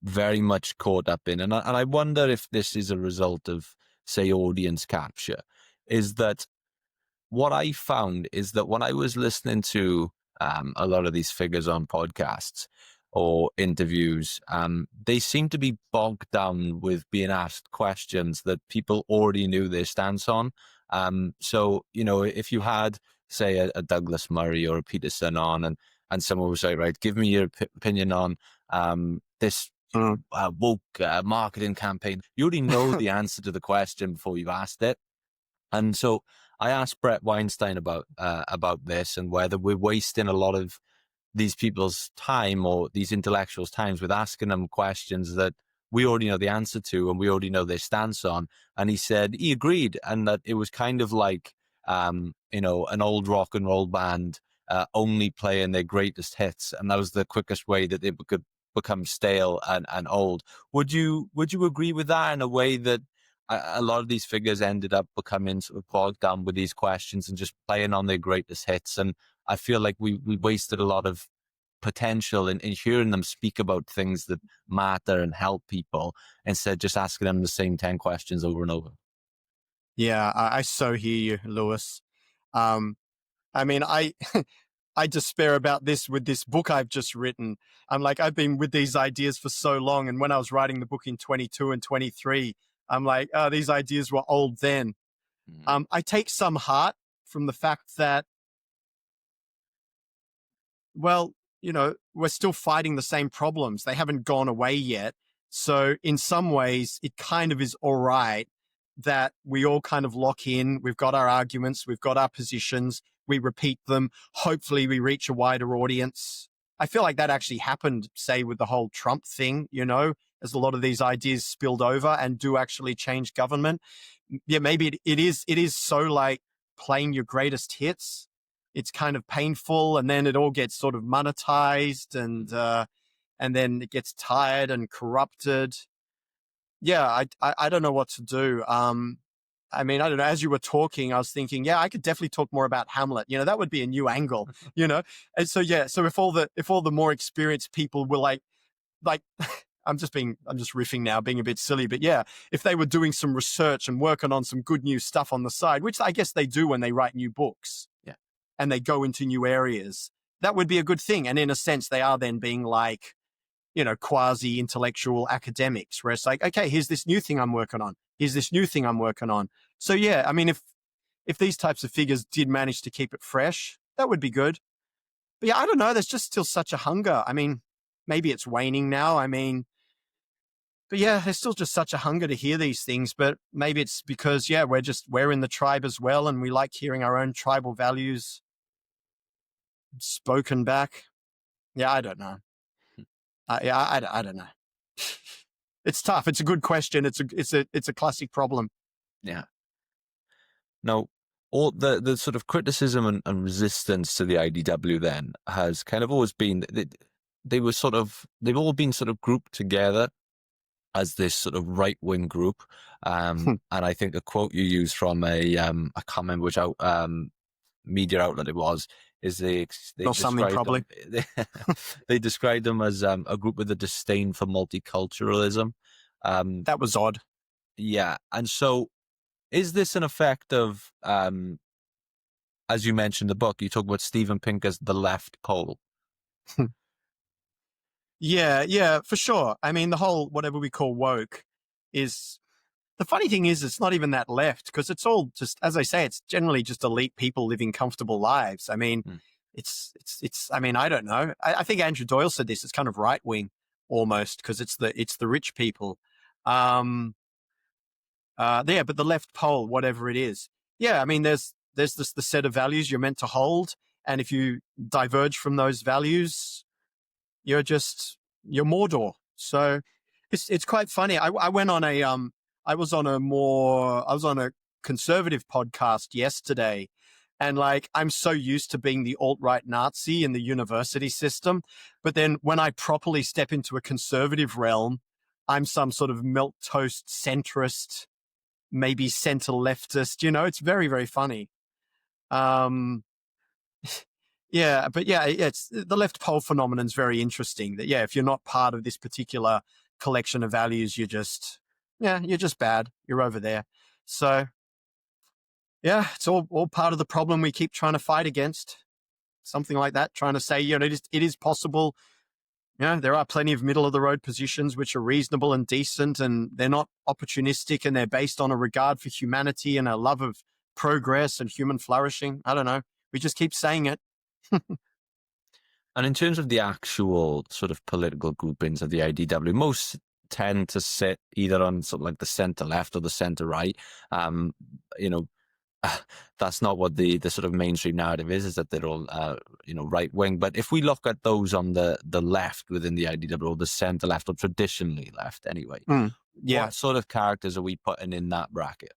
very much caught up in, and I wonder if this is a result of, say, audience capture, is that what I found is that when I was listening to a lot of these figures on podcasts or interviews, they seem to be bogged down with being asked questions that people already knew their stance on. So, if you had, say, a Douglas Murray or a Peterson on and someone would say, right, give me your opinion on this woke marketing campaign, you already know the answer to the question before you've asked it. And so I asked Bret Weinstein about this and whether we're wasting a lot of these people's time or these intellectuals' times with asking them questions that we already know the answer to and we already know their stance on. And he said he agreed, and that it was kind of like, an old rock and roll band only playing their greatest hits. And that was the quickest way that they could become stale and old. Would you agree with that in a way that a lot of these figures ended up becoming sort of bogged down with these questions and just playing on their greatest hits? And I feel like we wasted a lot of potential in hearing them speak about things that matter and help people instead of just asking them the same 10 questions over and over. Yeah, I so hear you, Lewis. Um, I mean, I despair about this with this book I've just written. I'm like, I've been with these ideas for so long. And when I was writing the book in 22 and 23, I'm like, oh, these ideas were old then. I take some heart from the fact that, well, we're still fighting the same problems. They haven't gone away yet. So in some ways, it kind of is all right that we all kind of lock in. We've got our arguments. We've got our positions. We repeat them. Hopefully we reach a wider audience. I feel like that actually happened, say, with the whole Trump thing, as a lot of these ideas spilled over and do actually change government. Yeah, maybe it is so like playing your greatest hits. It's kind of painful, and then it all gets sort of monetized, and then it gets tired and corrupted. Yeah, I don't know what to do. I mean, I don't know. As you were talking, I was thinking, yeah, I could definitely talk more about Hamlet. That would be a new angle. And so yeah, so if all the more experienced people were like, I'm just riffing now, being a bit silly, but yeah, if they were doing some research and working on some good new stuff on the side, which I guess they do when they write new books, and they go into new areas, that would be a good thing. And in a sense, they are then being like, quasi-intellectual academics, where it's like, okay, here's this new thing I'm working on. Here's this new thing I'm working on. So yeah, I mean, if these types of figures did manage to keep it fresh, that would be good. But yeah, I don't know. There's just still such a hunger. I mean, maybe it's waning now. I mean, but yeah, there's still just such a hunger to hear these things. But maybe it's because, yeah, we're in the tribe as well, and we like hearing our own tribal values spoken back. Yeah, I don't know. I don't know. It's tough. It's a good question. It's a classic problem. Yeah. Now, all the sort of criticism and resistance to the IDW then has kind of always been they've all been sort of grouped together as this sort of right wing group. And I think a quote you used from I can't remember which media outlet it was, is they something probably they described them as a group with a disdain for multiculturalism. That was odd. Yeah, and so is this an effect of, as you mentioned in the book, you talk about Steven Pink as the left pole? Yeah, for sure. I mean, the whole whatever we call woke is. The funny thing is, it's not even that left, because it's all just, as I say, it's generally just elite people living comfortable lives. I mean, it's. I mean, I don't know. I think Andrew Doyle said this. It's kind of right wing almost, because it's the rich people. But the left pole, whatever it is. Yeah, I mean, there's the set of values you're meant to hold, and if you diverge from those values, you're Mordor. So it's quite funny. I went on I was on a conservative podcast yesterday, and like, I'm so used to being the alt-right Nazi in the university system, but then when I properly step into a conservative realm, I'm some sort of milquetoast centrist, maybe center leftist. It's very, very funny. Yeah, but yeah, it's the left pole phenomenon is very interesting. That, yeah, if you're not part of this particular collection of values, you're just bad. You're over there. So yeah, it's all part of the problem we keep trying to fight against. Something like that, trying to say, it is possible. There are plenty of middle of the road positions which are reasonable and decent, and they're not opportunistic, and they're based on a regard for humanity and a love of progress and human flourishing. I don't know. We just keep saying it. And in terms of the actual sort of political groupings of the IDW, most tend to sit either on sort of like the center left or the center right. That's not what the sort of mainstream narrative is that they're all, right wing. But if we look at those on the left within the IDW, or the center left, or traditionally left anyway, what sort of characters are we putting in that bracket?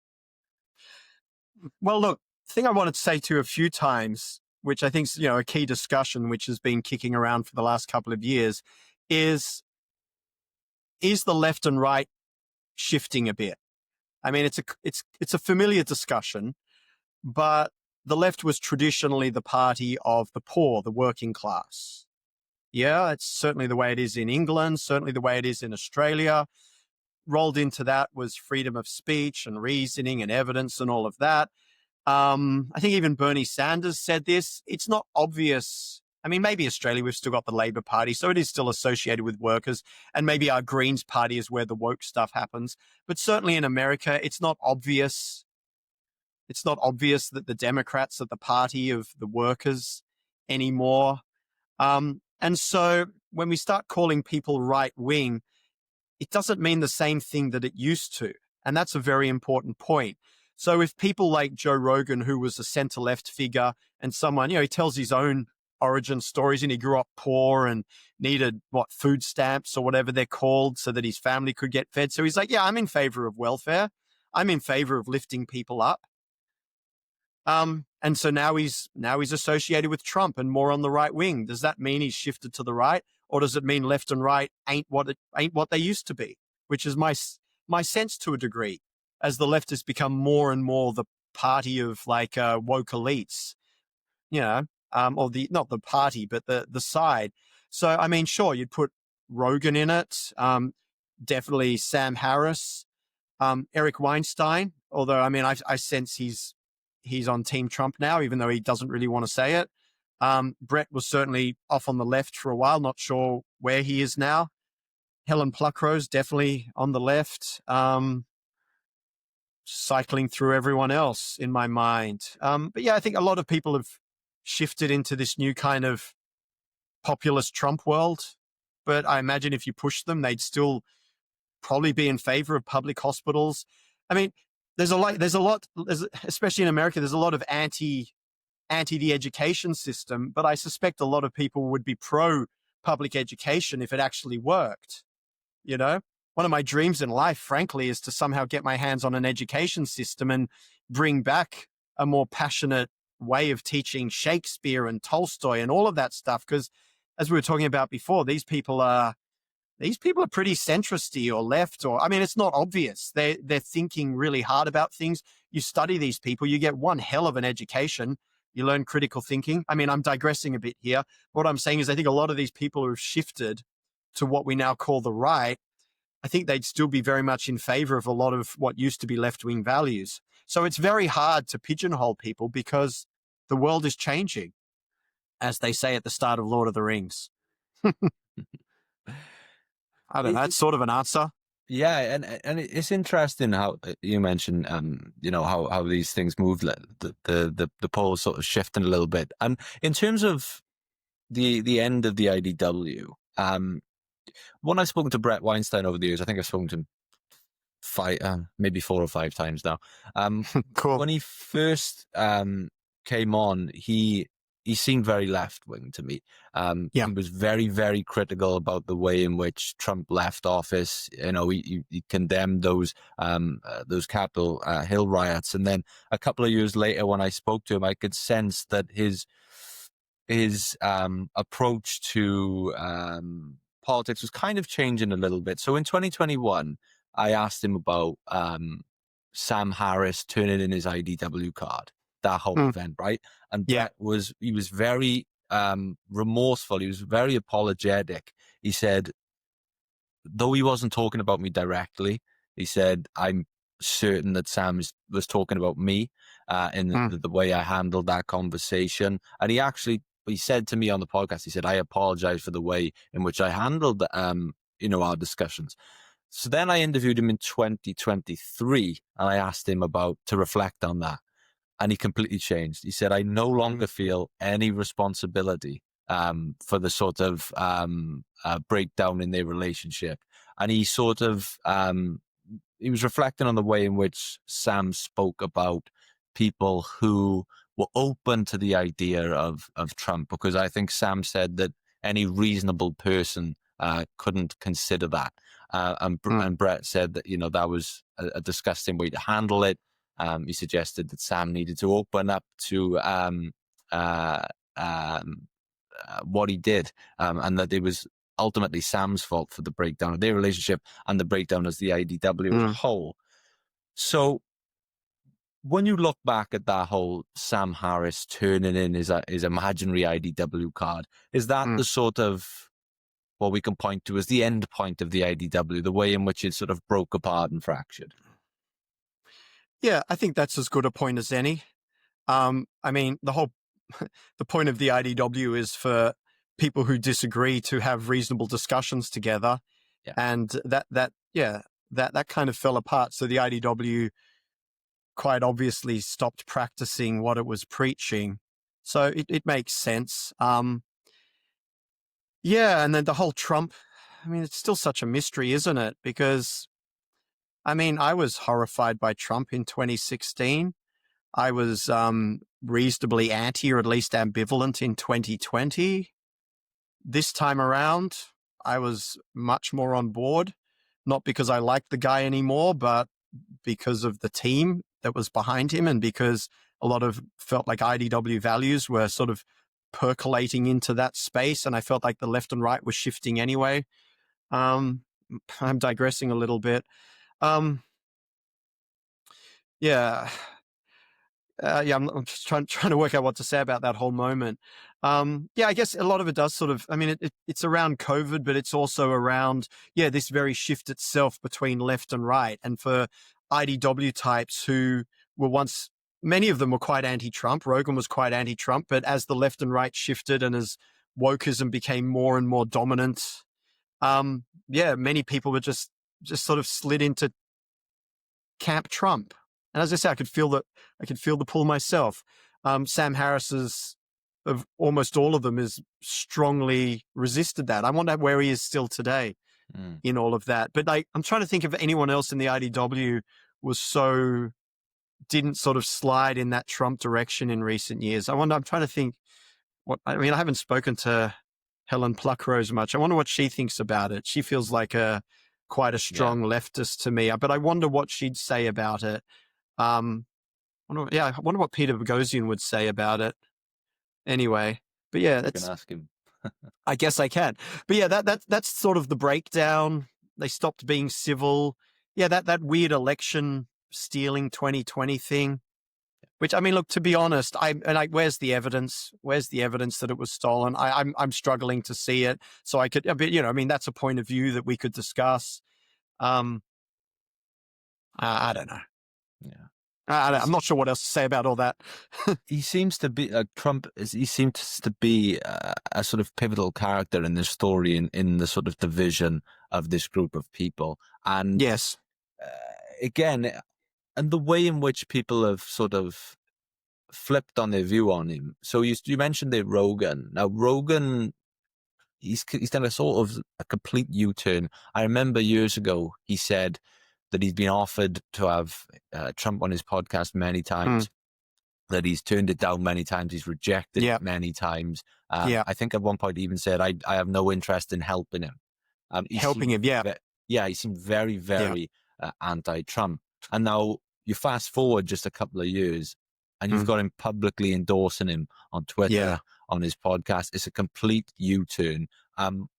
Well, look, the thing I wanted to say to you a few times, which I think is, a key discussion, which has been kicking around for the last couple of years, is the left and right shifting a bit? I mean, it's a familiar discussion, but the left was traditionally the party of the poor, the working class. Yeah, it's certainly the way it is in England, certainly the way it is in Australia. rolled into that was freedom of speech and reasoning and evidence and all of that. I think even Bernie Sanders said this. It's not obvious. I mean, maybe Australia, we've still got the Labor Party, so it is still associated with workers. And maybe our Greens Party is where the woke stuff happens. But certainly in America, it's not obvious. It's not obvious that the Democrats are the party of the workers anymore. And so when we start calling people right wing, it doesn't mean the same thing that it used to. And that's a very important point. So if people like Joe Rogan, who was a center left figure and someone, he tells his own origin stories and he grew up poor and needed food stamps or whatever they're called so that his family could get fed. So he's like, yeah, I'm in favor of welfare. I'm in favor of lifting people up. And so now he's associated with Trump and more on the right wing. Does that mean he's shifted to the right, or does it mean left and right ain't what they used to be? Which is my sense to a degree, as the left has become more and more the party of woke elites, or not the party, but the side. So I mean, sure, you'd put Rogan in it, definitely Sam Harris, Eric Weinstein. Although I mean, I sense he's on Team Trump now, even though he doesn't really want to say it. Bret was certainly off on the left for a while, not sure where he is now. Helen Pluckrose, definitely on the left, cycling through everyone else in my mind. But yeah, I think a lot of people have shifted into this new kind of populist Trump world. But I imagine if you push them, they'd still probably be in favor of public hospitals. I mean, there's a lot, especially in America, there's a lot of anti the education system, but I suspect a lot of people would be pro public education if it actually worked. One of my dreams in life, frankly, is to somehow get my hands on an education system and bring back a more passionate way of teaching Shakespeare and Tolstoy and all of that stuff. Because as we were talking about before, these people are pretty centristy or left, or, I mean, it's not obvious. They're thinking really hard about things. You study these people, you get one hell of an education. You learn critical thinking. I mean, I'm digressing a bit here. What I'm saying is I think a lot of these people who have shifted to what we now call the right, I think they'd still be very much in favor of a lot of what used to be left-wing values. So it's very hard to pigeonhole people because the world is changing, as they say at the start of Lord of the Rings. I don't know. That's sort of an answer. Yeah, and it's interesting how you mentioned, how these things move, the polls sort of shifting a little bit. And in terms of the end of the IDW, when I've spoken to Bret Weinstein over the years, I think I've spoken to him maybe 4 or 5 times now. Cool. When he first came on, he seemed very left-wing to me. He was very, very critical about the way in which Trump left office. He condemned those Capitol Hill riots. And then a couple of years later, when I spoke to him, I could sense that his approach to politics was kind of changing a little bit. So in 2021, I asked him about Sam Harris turning in his IDW card, that whole event, right? And Bret was very remorseful. He was very apologetic. He said, though he wasn't talking about me directly, he said, I'm certain that Sam was talking about me in the way I handled that conversation. And he said to me on the podcast, he said, I apologize for the way in which I handled our discussions. So then I interviewed him in 2023 and I asked him to reflect on that. And he completely changed. He said, I no longer feel any responsibility for the sort of breakdown in their relationship. And he sort of, he was reflecting on the way in which Sam spoke about people who were open to the idea of Trump, because I think Sam said that any reasonable person couldn't consider that. And Bret said that, that was a disgusting way to handle it. He suggested that Sam needed to open up to what he did, and that it was ultimately Sam's fault for the breakdown of their relationship and the breakdown as the IDW as a whole. So when you look back at that whole Sam Harris turning in his imaginary IDW card, is that the sort of what we can point to as the end point of the IDW, the way in which it sort of broke apart and fractured? Yeah, I think that's as good a point as any. I mean, the point of the IDW is for people who disagree to have reasonable discussions together. Yeah. And that kind of fell apart. So the IDW quite obviously stopped practicing what it was preaching. So it makes sense. Yeah. And then the whole Trump, I mean, it's still such a mystery, isn't it? Because, I mean, I was horrified by Trump in 2016. I was reasonably anti or at least ambivalent in 2020. This time around, I was much more on board, not because I liked the guy anymore, but because of the team that was behind him and because a lot of felt like IDW values were sort of percolating into that space. And I felt like the left and right was shifting anyway. I'm digressing a little bit. Yeah. I'm just trying to work out what to say about that whole moment. I guess a lot of it does sort of, I mean, it's around COVID, but it's also around, this very shift itself between left and right. And for IDW types who were once, many of them were quite anti-Trump. Rogan was quite anti-Trump, but as the left and right shifted and as wokeism became more and more dominant, many people were just sort of slid into Camp Trump. And as I say, I could feel the pull myself. Sam Harris's, of almost all of them, is strongly resisted that. I wonder where he is still today in all of that. But I'm trying to think of anyone else in the IDW didn't sort of slide in that Trump direction in recent years. I'm trying to think I haven't spoken to Helen Pluckrose much. I wonder what she thinks about it. She feels like quite a strong leftist to me, but I wonder what she'd say about it. I wonder what Peter Boghossian would say about it. Anyway, but yeah, you can ask him. I guess I can. But yeah, that's sort of the breakdown. They stopped being civil. Yeah, that weird election stealing 2020 thing. Which, I mean, look, to be honest, where's the evidence? Where's the evidence that it was stolen? I'm struggling to see it. So I could, that's a point of view that we could discuss. I don't know. Yeah. I'm not sure what else to say about all that. He seems to be Trump. He seems to be a sort of pivotal character in this story, in the sort of division of this group of people. And yes, again, and the way in which people have sort of flipped on their view on him. So you mentioned the Rogan. Now Rogan, he's done a sort of a complete U-turn. I remember years ago he said that he's been offered to have Trump on his podcast many times, that he's turned it down many times, he's rejected it many times. I think at one point he even said, I have no interest in helping him. He seemed very, very anti-Trump. And now you fast forward just a couple of years and you've got him publicly endorsing him on Twitter, on his podcast. It's a complete U-turn.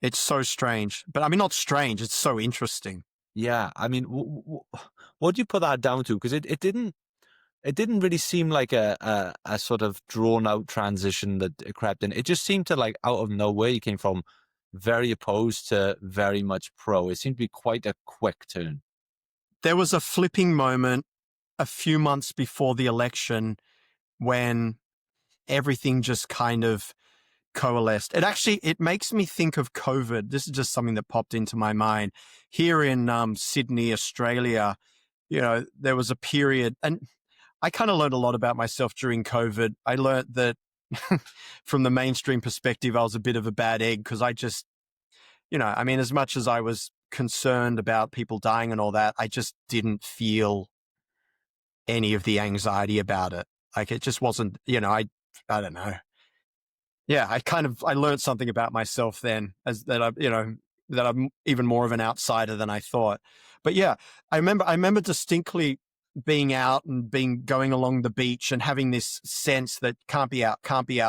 It's so strange. But I mean, not strange, it's so interesting. Yeah, I mean, what do you put that down to? Because it didn't really seem like a sort of drawn out transition that it crept in. It just seemed to, like, out of nowhere, he came from very opposed to very much pro. It seemed to be quite a quick turn. There was a flipping moment a few months before the election when everything just kind of coalesced. It makes me think of COVID. This is just something that popped into my mind. Here in Sydney, Australia, there was a period, and I kind of learned a lot about myself during COVID. I learned that from the mainstream perspective, I was a bit of a bad egg because I just, as much as I was concerned about people dying and all that, I just didn't feel any of the anxiety about it. Like, it just wasn't, I don't know. Yeah, I learned something about myself then, that I'm even more of an outsider than I thought. But yeah, I remember distinctly being out and going along the beach and having this sense that can't be out,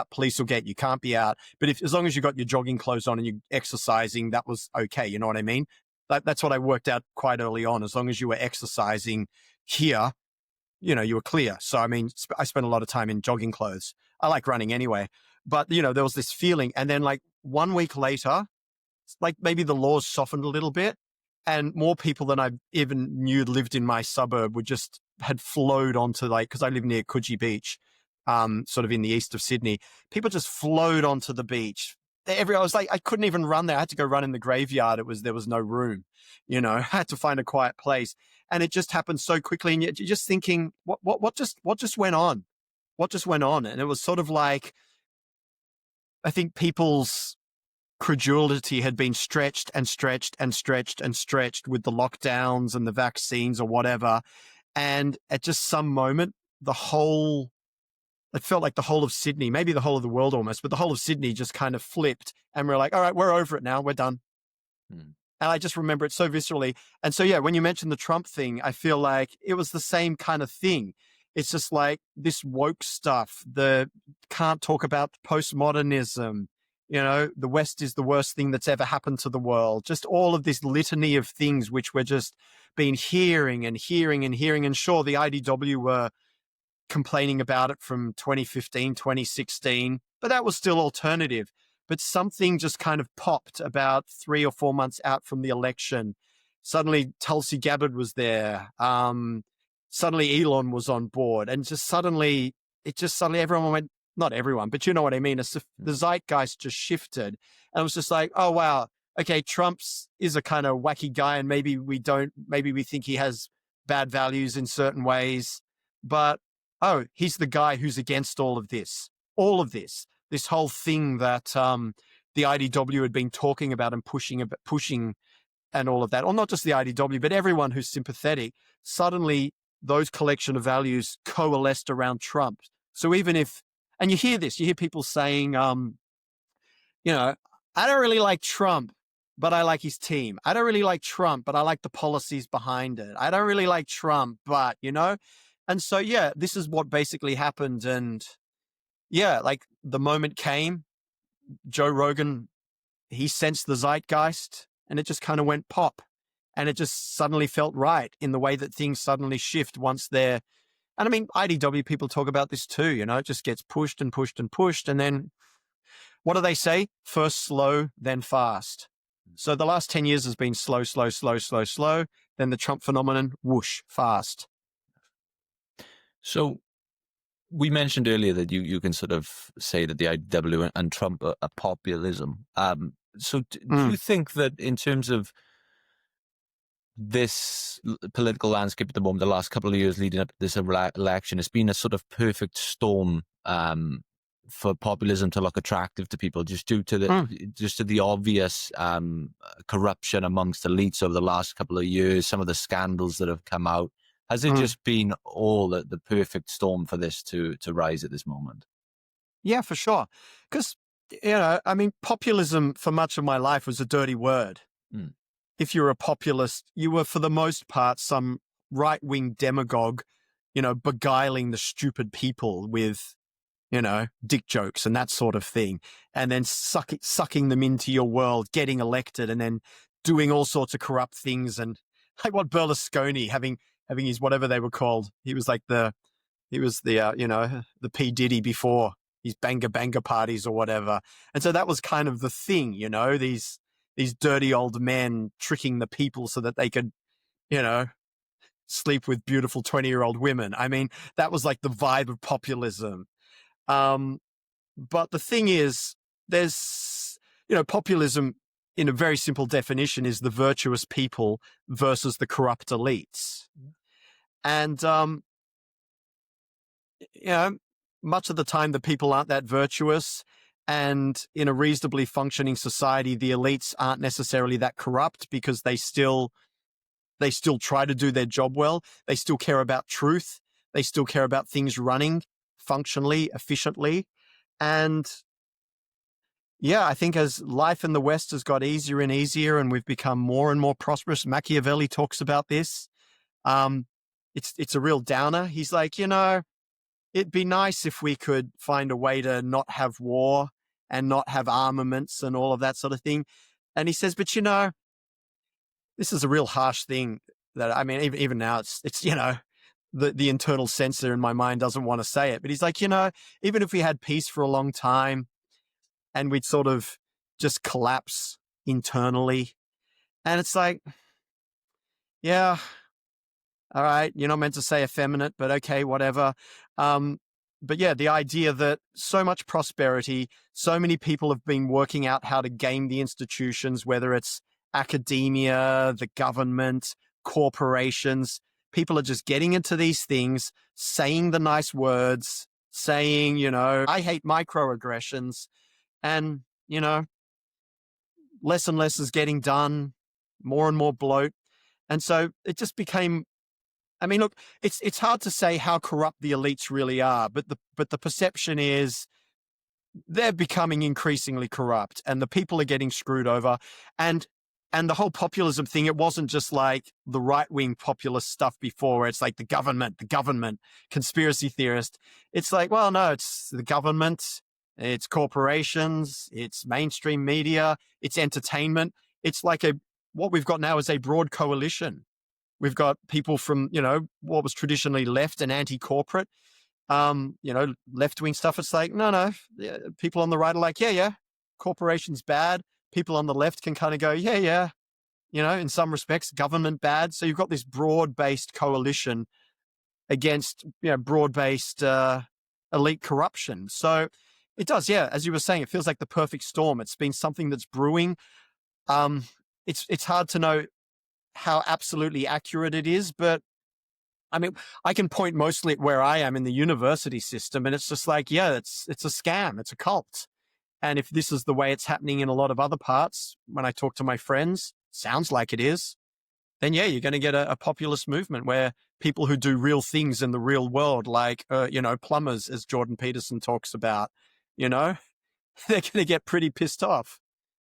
police will get you, can't be out. But as long as you got your jogging clothes on and you're exercising, that was okay. You know what I mean? That's what I worked out quite early on. As long as you were exercising here, you were clear. So, I mean, I spent a lot of time in jogging clothes. I like running anyway. But, there was this feeling. And then, like, 1 week later, like maybe the laws softened a little bit, and more people than I even knew lived in my suburb had flowed onto, like, because I live near Coogee Beach, sort of in the east of Sydney. People just flowed onto the beach. I was like, I couldn't even run there. I had to go run in the graveyard. There was no room, I had to find a quiet place. And it just happened so quickly. And you're just thinking, what just went on? What just went on? And it was sort of like, I think people's credulity had been stretched and stretched and stretched and stretched with the lockdowns and the vaccines or whatever. And at just some moment, it felt like the whole of Sydney, maybe the whole of the world almost, but the whole of Sydney just kind of flipped, and we're like, all right, we're over it now. We're done. And I just remember it so viscerally. And so, yeah, when you mentioned the Trump thing, I feel like it was the same kind of thing. It's just like this woke stuff, can't talk about postmodernism, the West is the worst thing that's ever happened to the world. Just all of this litany of things which we're just been hearing and hearing and hearing. And sure, the IDW were complaining about it from 2015, 2016, but that was still alternative. But something just kind of popped about 3 or 4 months out from the election. Suddenly Tulsi Gabbard was there. Suddenly Elon was on board, and suddenly everyone went, not everyone, but you know what I mean? The zeitgeist just shifted, and it was just like, oh, wow. Okay. Trump's is a kind of wacky guy, and maybe we think he has bad values in certain ways, but oh, he's the guy who's against all of this, this whole thing that the IDW had been talking about and pushing and all of that, or not just the IDW, but everyone who's sympathetic. Suddenly, those collection of values coalesced around Trump. So even if, and you hear people saying, I don't really like Trump, but I like his team. I don't really like Trump, but I like the policies behind it. I don't really like Trump, but, And so, yeah, this is what basically happened. And yeah, like the moment came, Joe Rogan, he sensed the zeitgeist, and it just kind of went pop, and it just suddenly felt right in the way that things suddenly shift once they're, and I mean, IDW people talk about this too, it just gets pushed and pushed and pushed. And then what do they say? First slow, then fast. So the last 10 years has been slow, slow, slow, slow, slow. Then the Trump phenomenon, whoosh, fast. So we mentioned earlier that you can sort of say that the IDW and Trump are populism. So do you think that in terms of this political landscape at the moment, the last couple of years leading up to this election, it's been a sort of perfect storm for populism to look attractive to people, just due to the obvious corruption amongst elites over the last couple of years, some of the scandals that have come out? Has it just been all the perfect storm for this to rise at this moment? Yeah, for sure. Because, I mean, populism for much of my life was a dirty word. If you're a populist, you were for the most part some right-wing demagogue, beguiling the stupid people with, dick jokes and that sort of thing, and then sucking them into your world, getting elected, and then doing all sorts of corrupt things. And like what Berlusconi having his, whatever they were called, he was the P. Diddy before his banga parties or whatever. And so that was kind of the thing, these dirty old men tricking the people so that they could, sleep with beautiful 20-year-old women. I mean, that was like the vibe of populism. But the thing is, there's, populism in a very simple definition is the virtuous people versus the corrupt elites. And, much of the time the people aren't that virtuous, and in a reasonably functioning society, the elites aren't necessarily that corrupt because they still try to do their job well. They still care about truth. They still care about things running functionally, efficiently. And yeah, I think as life in the West has got easier and easier and we've become more and more prosperous, Machiavelli talks about this. It's a real downer. He's like, it'd be nice if we could find a way to not have war and not have armaments and all of that sort of thing. And he says, but this is a real harsh thing that, I mean, even now it's the internal censor in my mind doesn't want to say it, but he's like, even if we had peace for a long time and we'd sort of just collapse internally. And it's like, yeah, all right, you're not meant to say effeminate, but okay, whatever. But yeah, the idea that so much prosperity, so many people have been working out how to game the institutions, whether it's academia, the government, corporations, people are just getting into these things, saying the nice words, saying, I hate microaggressions. And, less and less is getting done, more and more bloat. And so it just became, I mean, look, it's hard to say how corrupt the elites really are, but the perception is they're becoming increasingly corrupt and the people are getting screwed over. And the whole populism thing, it wasn't just like the right-wing populist stuff before where it's like the government, conspiracy theorist. It's like, well, no, it's the government, it's corporations, it's mainstream media, it's entertainment. It's like what we've got now is a broad coalition. We've got people from, what was traditionally left and anti-corporate, left-wing stuff. It's like, no. People on the right are like, yeah, corporation's bad. People on the left can kind of go, yeah, in some respects, government bad. So you've got this broad-based coalition against, broad-based elite corruption. So it does, yeah, as you were saying, it feels like the perfect storm. It's been something that's brewing. It's hard to know how absolutely accurate it is, but I mean, I can point mostly at where I am in the university system, and it's just like, yeah, it's a scam, it's a cult. And if this is the way it's happening in a lot of other parts, when I talk to my friends, sounds like it is, then yeah, you're going to get a populist movement where people who do real things in the real world, like, plumbers, as Jordan Peterson talks about, they're going to get pretty pissed off.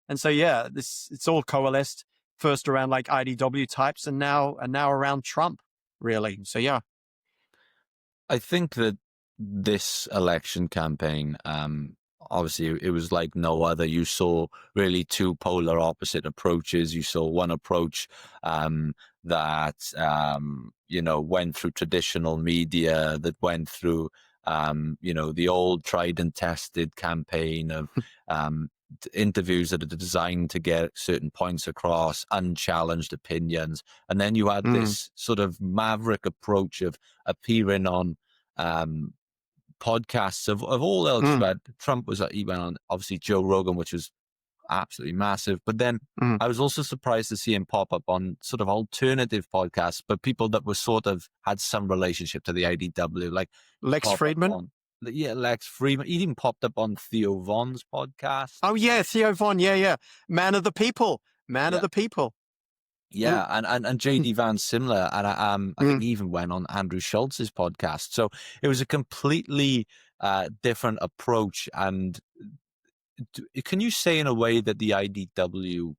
And so, yeah, it's all coalesced first around like IDW types and now around Trump, really. So, yeah. I think that this election campaign, obviously it was like no other. You saw really two polar opposite approaches. You saw one approach that, went through traditional media, that went through, the old tried and tested campaign of interviews that are designed to get certain points across, unchallenged opinions. And then you had this sort of maverick approach of appearing on podcasts of all ilks. But Trump he went on, obviously, Joe Rogan, which was absolutely massive. But then I was also surprised to see him pop up on sort of alternative podcasts, but people that were sort of had some relationship to the IDW, like Lex Friedman. Lex Friedman. He even popped up on Theo Von's podcast. Oh, yeah, Theo Von. Yeah. Man of the people. Of the people. Yeah, and JD Vance similar. And I think he even went on Andrew Schultz's podcast. So it was a completely different approach. And can you say in a way that the IDW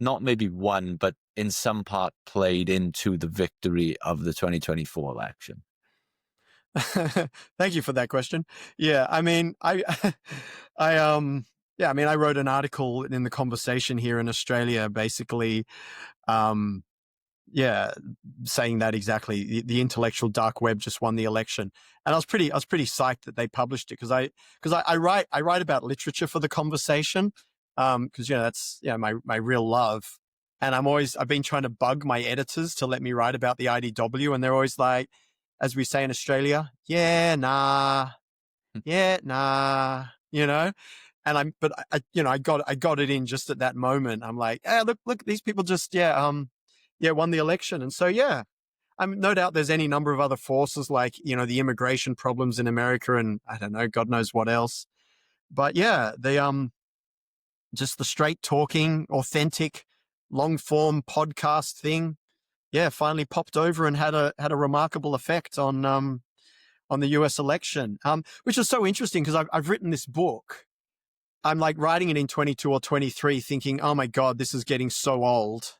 not maybe won, but in some part played into the victory of the 2024 election? Thank you for that question. Yeah, I mean, I wrote an article in The Conversation here in Australia, basically, saying that exactly. The intellectual dark web just won the election, and I was pretty psyched that they published it because I write about literature for The Conversation, because that's my real love, and I've been trying to bug my editors to let me write about the IDW, and they're always like, as we say in Australia, yeah, nah. And I got it in just at that moment. I'm like, hey, look, these people just, won the election. And so, yeah, no doubt there's any number of other forces like, the immigration problems in America and I don't know, God knows what else. But yeah, just the straight talking, authentic, long form podcast thing. Yeah, finally popped over and had a remarkable effect on the US election, which is so interesting because I've written this book. I'm like writing it in 22 or 23 thinking, oh my God, this is getting so old.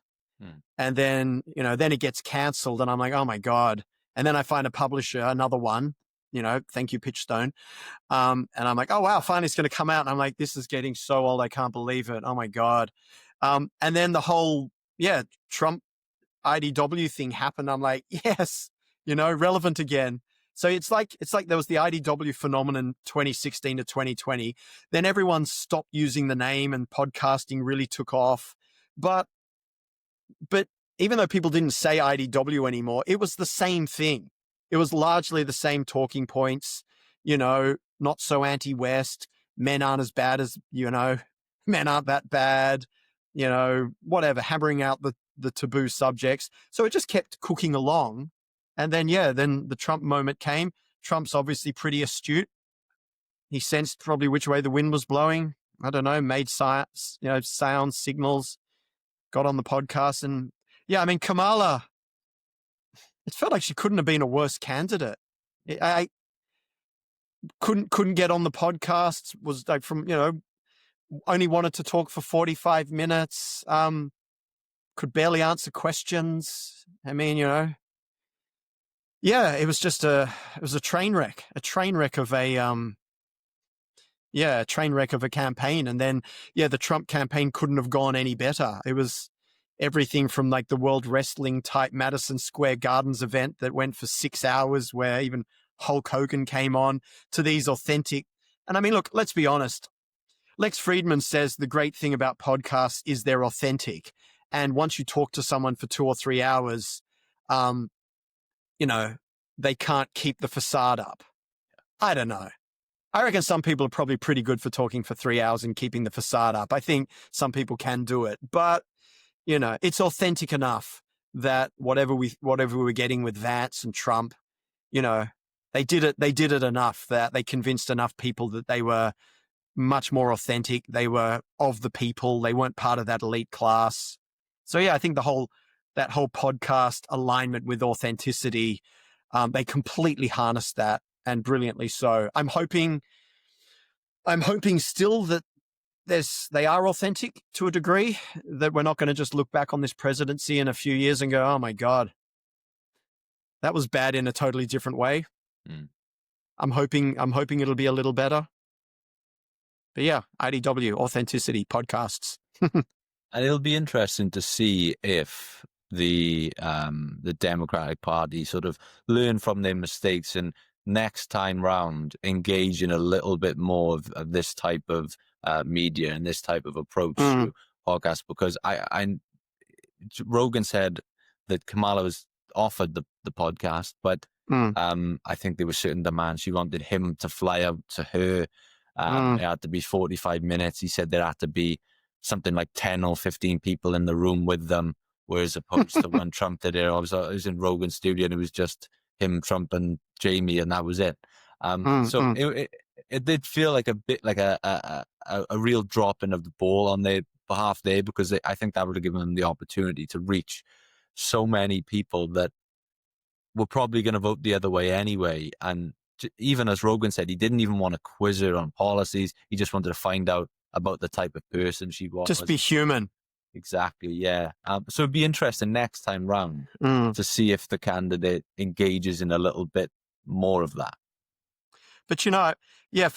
And then, then it gets canceled and I'm like, oh my God. And then I find a publisher, another one, thank you, Pitchstone. And I'm like, oh wow, finally it's going to come out. And I'm like, this is getting so old. I can't believe it. Oh my God. And then the whole, Trump IDW thing happened. I'm like, yes, relevant again. So it's like there was the IDW phenomenon 2016 to 2020. Then everyone stopped using the name and podcasting really took off. But even though people didn't say IDW anymore, it was the same thing. It was largely the same talking points, not so anti-West. Men aren't as bad as, men aren't that bad, whatever, hammering out the taboo subjects. So it just kept cooking along. And then, then the Trump moment came. Trump's obviously pretty astute. He sensed probably which way the wind was blowing. I don't know, made science, sound signals, got on the podcast. And Kamala, it felt like she couldn't have been a worse candidate. I couldn't get on the podcast, was like only wanted to talk for 45 minutes, could barely answer questions. It was just a train wreck of a train wreck of a campaign. And then, the Trump campaign couldn't have gone any better. It was everything from like the World Wrestling type Madison Square Gardens event that went for 6 hours where even Hulk Hogan came on, to these authentic. And look, let's be honest. Lex Friedman says the great thing about podcasts is they're authentic. And once you talk to someone for 2 or 3 hours, they can't keep the facade up. I don't know. I reckon some people are probably pretty good for talking for 3 hours and keeping the facade up. I think some people can do it, but it's authentic enough that whatever we were getting with Vance and Trump, they did it enough that they convinced enough people that they were much more authentic. They were of the people. They weren't part of that elite class. So I think that whole podcast alignment with authenticity, they completely harnessed that, and brilliantly so. I'm hoping still that they are authentic to a degree, that we're not going to just look back on this presidency in a few years and go, oh my God, that was bad in a totally different way. Mm. I'm hoping it'll be a little better. But IDW, authenticity, podcasts. And it'll be interesting to see if the Democratic Party sort of learn from their mistakes and next time round engage in a little bit more of this type of media and this type of approach to podcasts. Because Rogan said that Kamala was offered the podcast, but I think there were certain demands. She wanted him to fly out to her. It had to be 45 minutes. He said there had to be something like 10 or 15 people in the room with them, whereas opposed to when Trump did it, I was in Rogan's studio and it was just him, Trump, and Jamie, and that was it. So it did feel like a bit like a real dropping of the ball on their behalf there, because I think that would have given them the opportunity to reach so many people that were probably going to vote the other way anyway. And even as Rogan said, he didn't even want to quiz her on policies. He just wanted to find out about the type of person she was. Just be human. Exactly, yeah. So it'd be interesting next time round to see if the candidate engages in a little bit more of that. But for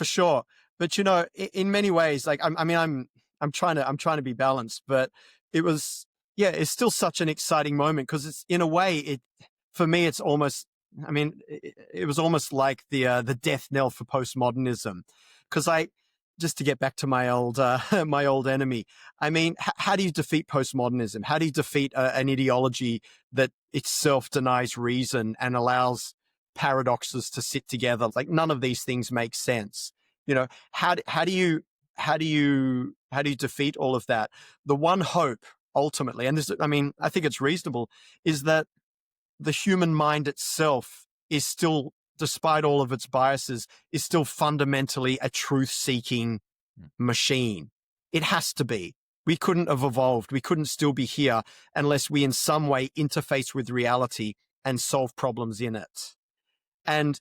sure. But in many ways, like I'm trying to be balanced, but it was it's still such an exciting moment, because it's, in a way, for me it's almost, it was almost like the death knell for postmodernism, because just to get back to my old enemy, how do you defeat postmodernism? How do you defeat an ideology that itself denies reason and allows paradoxes to sit together? Like, none of these things make sense. How do you defeat all of that? The one hope, ultimately, and this, I think it's reasonable, is that the human mind itself is still, despite all of its biases, is still fundamentally a truth-seeking machine. It has to be. We couldn't have evolved. We couldn't still be here unless we in some way interface with reality and solve problems in it. And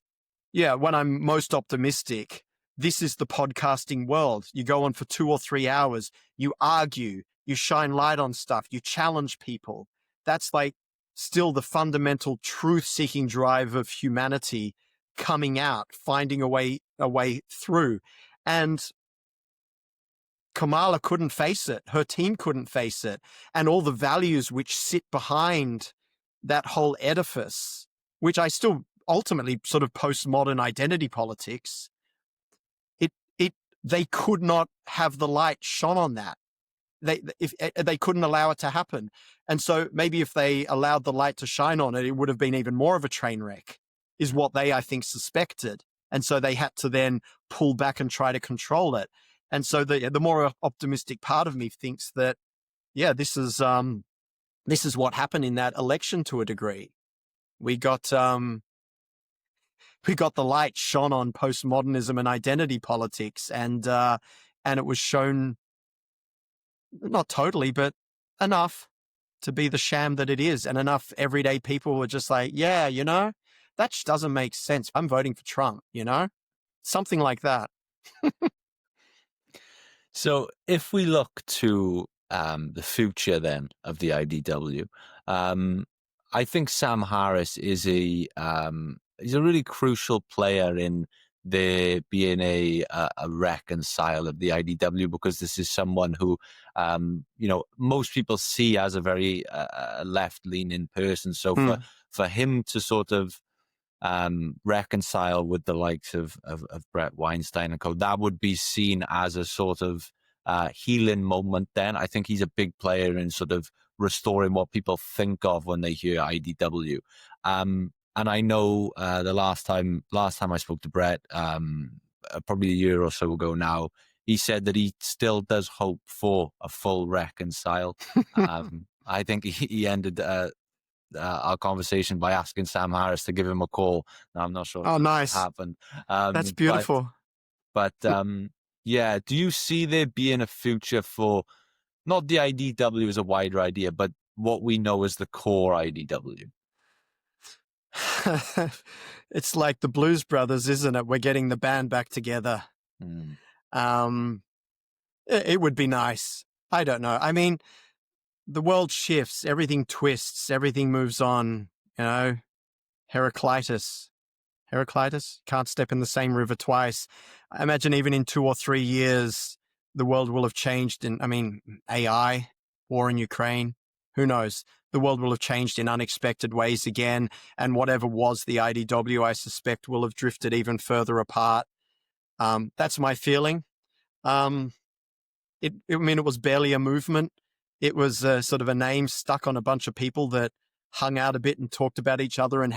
when I'm most optimistic, this is the podcasting world. You go on for 2 or 3 hours, you argue, you shine light on stuff, you challenge people. That's like still the fundamental truth-seeking drive of humanity coming out, finding a way through. And Kamala couldn't face it. Her team couldn't face it. And all the values which sit behind that whole edifice, which I still ultimately sort of postmodern identity politics, they could not have the light shone on that. They couldn't allow it to happen. And so maybe if they allowed the light to shine on it, it would have been even more of a train wreck, is what they, I think, suspected. And so they had to then pull back and try to control it. And so the more optimistic part of me thinks that, yeah, this is what happened in that election to a degree. We got the light shone on postmodernism and identity politics, and it was shown, not totally, but enough to be the sham that it is, and enough everyday people were just like, yeah, that just doesn't make sense. I'm voting for Trump, something like that. So if we look to the future then of the IDW, I think Sam Harris is he's a really crucial player in there being a reconcile of the IDW, because this is someone who, most people see as a very left-leaning person. So for him to sort of reconcile with the likes of Bret Weinstein and co, that would be seen as a sort of healing moment then. I think he's a big player in sort of restoring what people think of when they hear IDW. And I know the last time I spoke to Bret, probably a year or so ago now, he said that he still does hope for a full reconcile. I think he ended our conversation by asking Sam Harris to give him a call. Now, I'm not sure if nice. Happened. That's beautiful. But yeah, do you see there being a future for not the IDW as a wider idea, but what we know as the core IDW? It's like the Blues Brothers, isn't it? We're getting the band back together. It would be nice. I don't know. I mean, the world shifts, everything twists, everything moves on. Heraclitus, can't step in the same river twice. I imagine even in 2 or 3 years, the world will have changed. AI, war in Ukraine, who knows? The world will have changed in unexpected ways again. And whatever was the IDW, I suspect, will have drifted even further apart. That's my feeling. It was barely a movement. It was sort of a name stuck on a bunch of people that hung out a bit and talked about each other and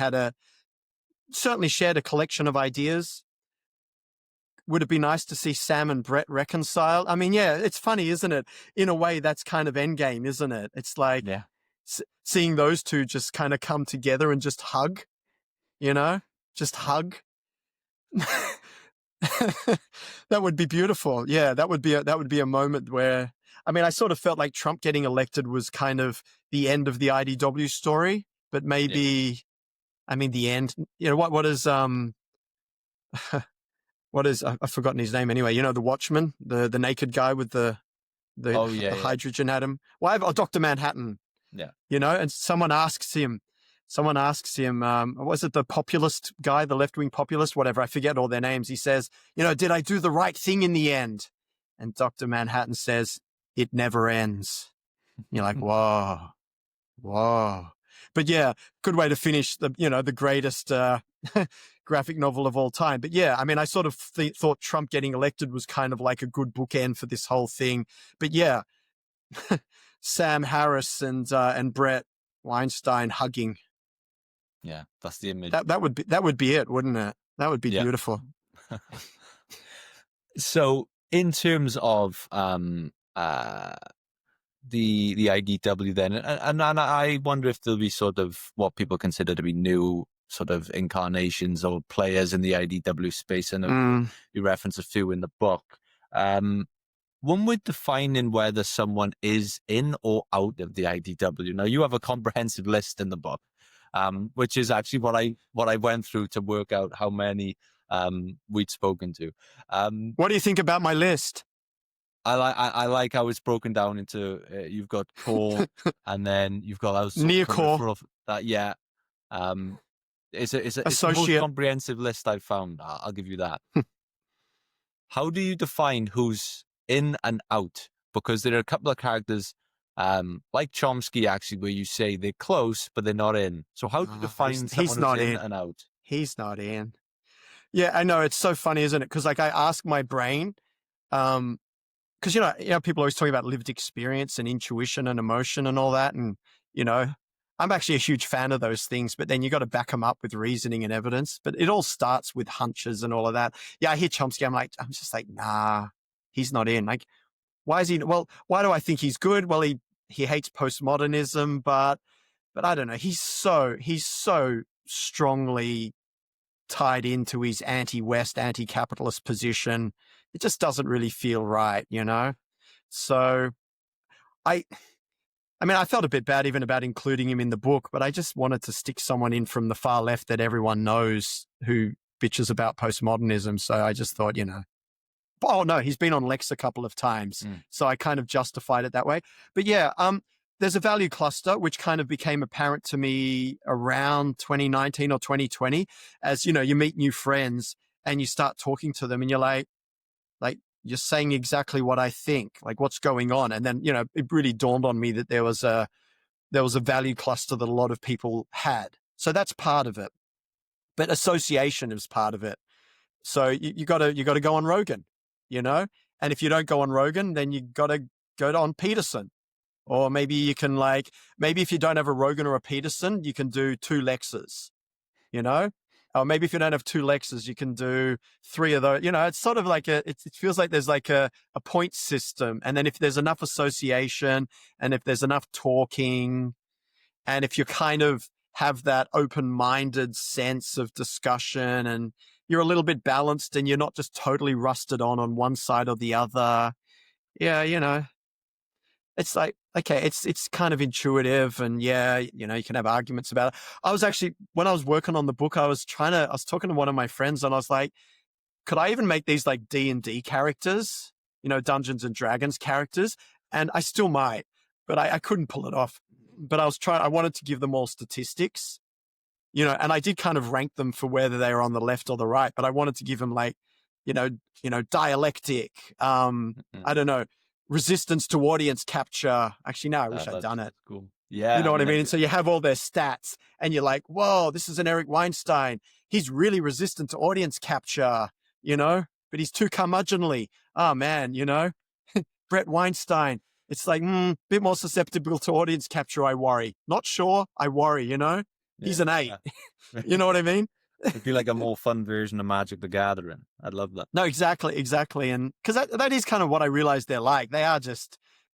certainly shared a collection of ideas. Would it be nice to see Sam and Bret reconcile? I mean, yeah, it's funny, isn't it? In a way, that's kind of endgame, isn't it? It's like seeing those two just kind of come together and just hug, just hug. That would be beautiful. Yeah, that would be a moment where, I sort of felt like Trump getting elected was kind of the end of the IDW story, but maybe, the end. What is I've forgotten his name anyway. The Watchman, the naked guy with the hydrogen atom. Dr. Manhattan. Yeah. And someone asks him, was it the populist guy, the left-wing populist, whatever, I forget all their names. He says, did I do the right thing in the end? And Dr. Manhattan says, it never ends. You're like, whoa. But yeah, good way to finish the greatest graphic novel of all time. But yeah, I sort of thought Trump getting elected was kind of like a good bookend for this whole thing. But yeah, Sam Harris and Bret Weinstein hugging. Yeah, that's the image. That would be it, wouldn't it? That would be beautiful. So in terms of the IDW then, and I wonder if there'll be sort of what people consider to be new sort of incarnations or players in the IDW space. And you reference a few in the book. One with defining whether someone is in or out of the IDW. Now, you have a comprehensive list in the book, which is actually what I went through to work out how many we'd spoken to. What do you think about my list? I like how it's broken down into you've got core and then you've got near core. Yeah. It's the most comprehensive list I've found. I'll give you that. How do you define who's in and out? Because there are a couple of characters like Chomsky, actually, where you say they're close, but they're not in. So how do you define someone who's in and out? He's not in. Yeah, I know. It's so funny, isn't it? Because like I ask my brain, because people always talk about lived experience and intuition and emotion and all that, and I'm actually a huge fan of those things. But then you got to back them up with reasoning and evidence. But it all starts with hunches and all of that. Yeah, I hear Chomsky. I'm just like, nah, he's not in. Like, why is he? Well, why do I think he's good? Well, he hates postmodernism, but I don't know. He's so strongly tied into his anti-West, anti-capitalist position. It just doesn't really feel right, So I felt a bit bad even about including him in the book, but I just wanted to stick someone in from the far left that everyone knows who bitches about postmodernism. So I just thought, oh no, he's been on Lex a couple of times. So I kind of justified it that way. But yeah, there's a value cluster, which kind of became apparent to me around 2019 or 2020, as, you meet new friends and you start talking to them and you're like, you're saying exactly what I think, like what's going on. And then, it really dawned on me that there was a value cluster that a lot of people had. So that's part of it. But association is part of it. So you gotta go on Rogan, and if you don't go on Rogan, then you gotta go on Peterson. Or maybe you can maybe if you don't have a Rogan or a Peterson, you can do 2 Lexes, Or maybe if you don't have 2 Lexes, you can do 3 of those. It's sort of like it feels like there's like a point system. And then if there's enough association and if there's enough talking and if you kind of have that open-minded sense of discussion and you're a little bit balanced and you're not just totally rusted on one side or the other. Yeah, it's like, okay, it's kind of intuitive and yeah, you can have arguments about it. I was actually, when I was working on the book, I was talking to one of my friends and I was like, could I even make these like D&D characters, Dungeons and Dragons characters? And I still might, but I couldn't pull it off. But I wanted to give them all statistics, and I did kind of rank them for whether they were on the left or the right, but I wanted to give them like, dialectic, I don't know, resistance to audience capture. Actually, no, I wish I'd done it. Cool. Yeah. You know what I mean? And so you have all their stats and you're like, whoa, this is an Eric Weinstein. He's really resistant to audience capture, but he's too curmudgeonly. Oh man, Bret Weinstein. It's like, bit more susceptible to audience capture, I worry. Not sure, I worry, He's an 8. Yeah. You know what I mean? It'd be like a more fun version of Magic the Gathering. I'd love that. No, exactly. And because that is kind of what I realized they're like.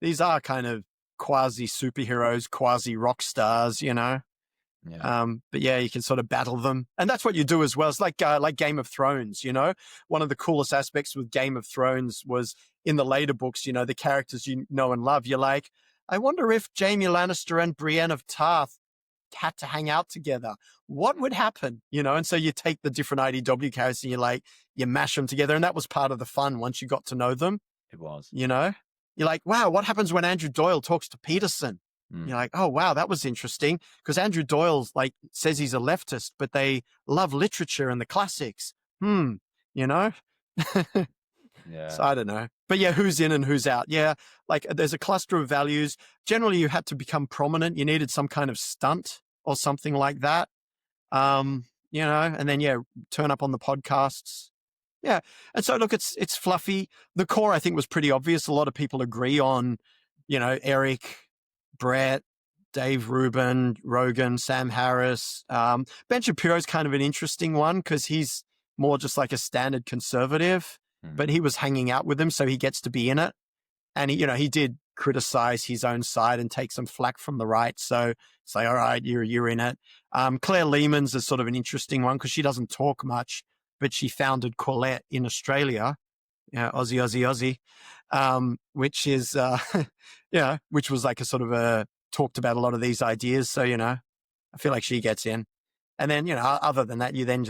These are kind of quasi superheroes, quasi rock stars, Yeah. But yeah, you can sort of battle them. And that's what you do as well. It's like Game of Thrones, One of the coolest aspects with Game of Thrones was in the later books, the characters you know and love. You're like, I wonder if Jaime Lannister and Brienne of Tarth had to hang out together. What would happen? And so you take the different IDW characters and you mash them together. And that was part of the fun once you got to know them. It was. You're like, wow, what happens when Andrew Doyle talks to Peterson? You're like, oh, wow, that was interesting. Because Andrew Doyle says he's a leftist, but they love literature and the classics. Yeah. So I don't know. But yeah, who's in and who's out? Yeah, there's a cluster of values. Generally, you had to become prominent. You needed some kind of stunt or something like that. And then, turn up on the podcasts. Yeah. And so, look, it's fluffy. The core, I think, was pretty obvious. A lot of people agree on, Eric, Bret, Dave Rubin, Rogan, Sam Harris. Ben Shapiro's kind of an interesting one because he's more just like a standard conservative, but he was hanging out with him, so he gets to be in it. And he did criticize his own side and take some flack from the right. So it's like, all right, you're in it. Claire Lehman's is sort of an interesting one because she doesn't talk much, but she founded Quillette in Australia. Aussie, which is, which was like a sort of talked about a lot of these ideas. So, I feel like she gets in. And then, other than that, you then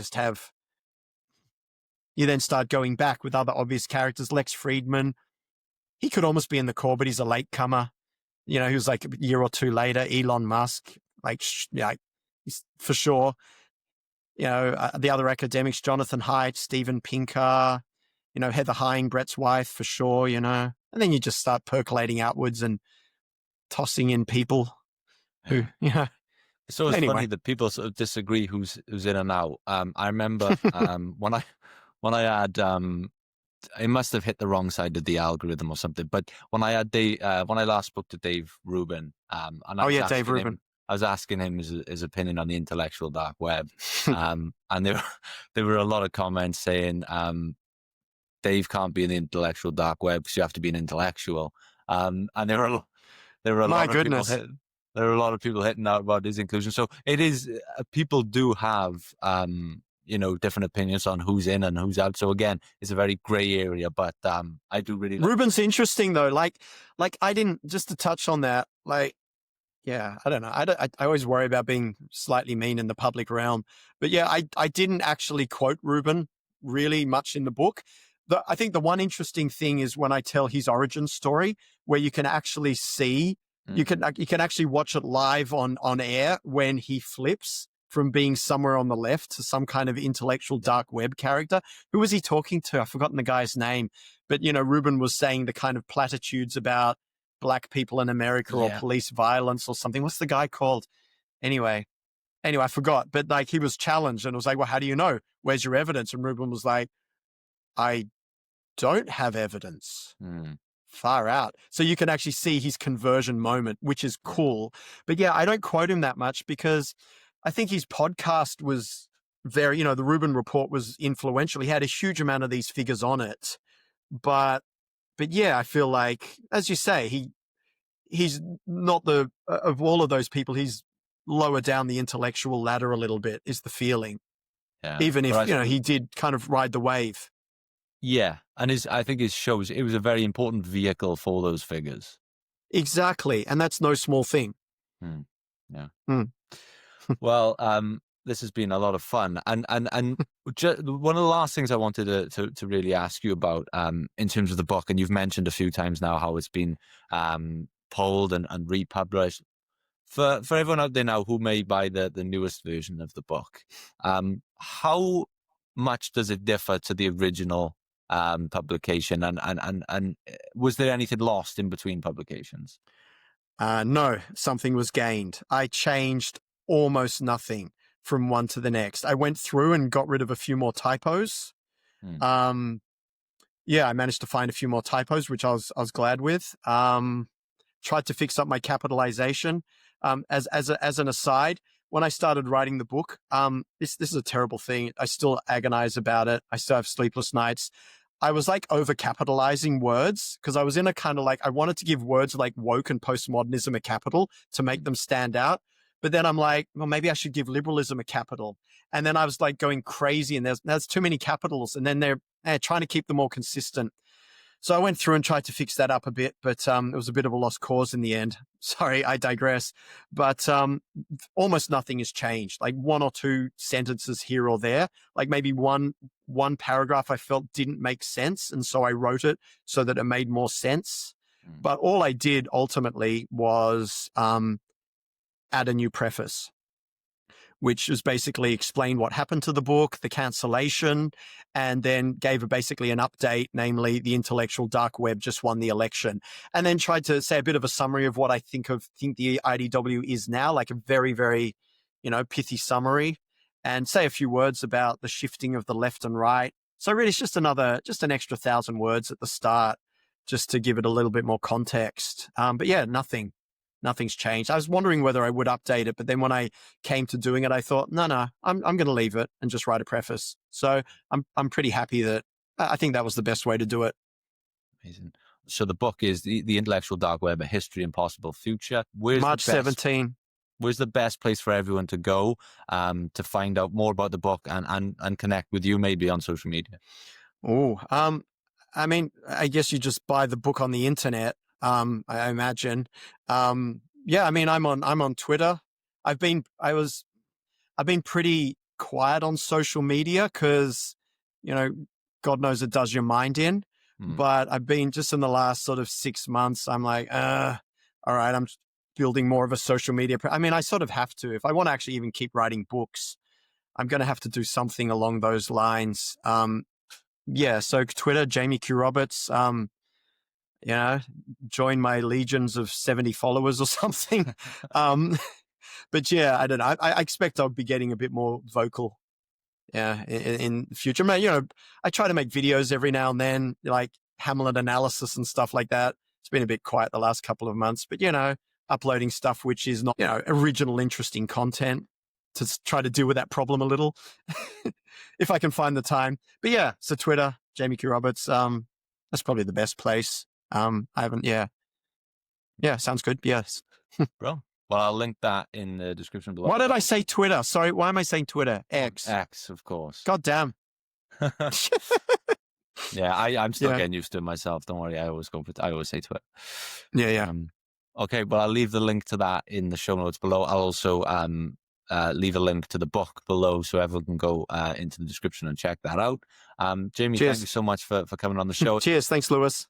start going back with other obvious characters. Lex Friedman, he could almost be in the core, but he's a latecomer. He was like a year or two later. Elon Musk, he's for sure. The other academics, Jonathan Haidt, Steven Pinker, Heather Hine, Brett's wife, for sure, And then you just start percolating outwards and tossing in people who, So it's Anyway. funny that people sort of disagree who's in and out. I remember when I had I must have hit the wrong side of the algorithm or something. But when I had when I last spoke to Dave Rubin, and I was Dave asking Rubin. I was asking him his opinion on the intellectual dark web, and there were a lot of comments saying Dave can't be in the intellectual dark web because you have to be an intellectual, and there were a My lot of goodness. there are a lot of people hitting out about his inclusion. So it is people do have different opinions on who's in and who's out. So again, it's a very gray area, but I do really like Rubin's interesting though. Like I didn't, just to touch on that, like, yeah, I don't know. I always worry about being slightly mean in the public realm, but yeah, I didn't actually quote Rubin really much in the book. I think the one interesting thing is when I tell his origin story, where you can actually see, you can actually watch it live on air when he flips from being somewhere on the left to some kind of intellectual dark web character. Who was he talking to? I've forgotten the guy's name, but Rubin was saying the kind of platitudes about black people in America or police violence or something. What's the guy called? Anyway, I forgot, but like he was challenged and it was like, well, how do you know? Where's your evidence? And Rubin was like, I don't have evidence. Far out. So you can actually see his conversion moment, which is cool. But yeah, I don't quote him that much because I think his podcast was very, the Rubin Report was influential. He had a huge amount of these figures on it. But yeah, I feel like, as you say, he's not of all of those people, he's lower down the intellectual ladder a little bit, is the feeling. Yeah. Even if, he did kind of ride the wave. Yeah. And I think it shows it was a very important vehicle for those figures. Exactly. And that's no small thing. Yeah. Well, this has been a lot of fun. And one of the last things I wanted to really ask you about in terms of the book, and you've mentioned a few times now how it's been pulled and republished. For everyone out there now who may buy the newest version of the book, how much does it differ to the original publication? And was there anything lost in between publications? No, something was gained. I changed almost nothing from one to the next. I went through and got rid of a few more typos. Yeah, I managed to find a few more typos, which I was glad with. Tried to fix up my capitalization. As an aside, when I started writing the book, this is a terrible thing. I still agonize about it. I still have sleepless nights. I was like over-capitalizing words because I was in a kind of like, I wanted to give words like woke and postmodernism a capital to make them stand out. But then I'm like, well, maybe I should give liberalism a capital. And then I was like going crazy and there's too many capitals. And then they're trying to keep them all consistent. So I went through and tried to fix that up a bit, but it was a bit of a lost cause in the end. Sorry, I digress. But almost nothing has changed. Like one or two sentences here or there, like maybe one paragraph I felt didn't make sense. And so I wrote it so that it made more sense. But all I did ultimately was add a new preface, which is basically explain what happened to the book, the cancellation, and then gave basically an update, namely the intellectual dark web just won the election, and then tried to say a bit of a summary of what I think the IDW is now, like a very, very, pithy summary, and say a few words about the shifting of the left and right. So really it's just an extra 1,000 words at the start, just to give it a little bit more context. But yeah, nothing's changed. I was wondering whether I would update it, but then when I came to doing it, I thought, no, I'm going to leave it and just write a preface. So I'm pretty happy that I think that was the best way to do it. Amazing. So the book is the Intellectual Dark Web: A History and Possible Future. March 17. Where's the best place for everyone to go to find out more about the book and connect with you, maybe on social media? Oh, I mean, I guess you just buy the book on the internet. I imagine. Yeah, I mean, I'm on Twitter. I've been pretty quiet on social media because, God knows it does your mind in. But I've been just in the last sort of 6 months, I'm like, all right, I'm building more of a social media. I mean, I sort of have to. If I want to actually even keep writing books, I'm going to have to do something along those lines. Yeah, so Twitter, Jamie Q. Roberts, join my legions of 70 followers or something. But yeah, I don't know. I expect I'll be getting a bit more vocal. Yeah, in future. You know, I try to make videos every now and then, like Hamlet analysis and stuff like that. It's been a bit quiet the last couple of months, but you know, uploading stuff which is not, you know, original, interesting content to try to deal with that problem a little, if I can find the time. But yeah, so Twitter, Jamie Q. Roberts. That's probably the best place. I haven't. Yeah, sounds good. Yes, Bro. Well, I'll link that in the description below. Why did I say Twitter? Sorry, why am I saying Twitter? X. X, of course. God damn. Yeah, I'm still getting used to it myself. Don't worry. I always say Twitter. Yeah. Okay, well, I'll leave the link to that in the show notes below. I'll also leave a link to the book below so everyone can go into the description and check that out. Jamie, Cheers. thank you so much for coming on the show. Cheers. Thanks, Lewis.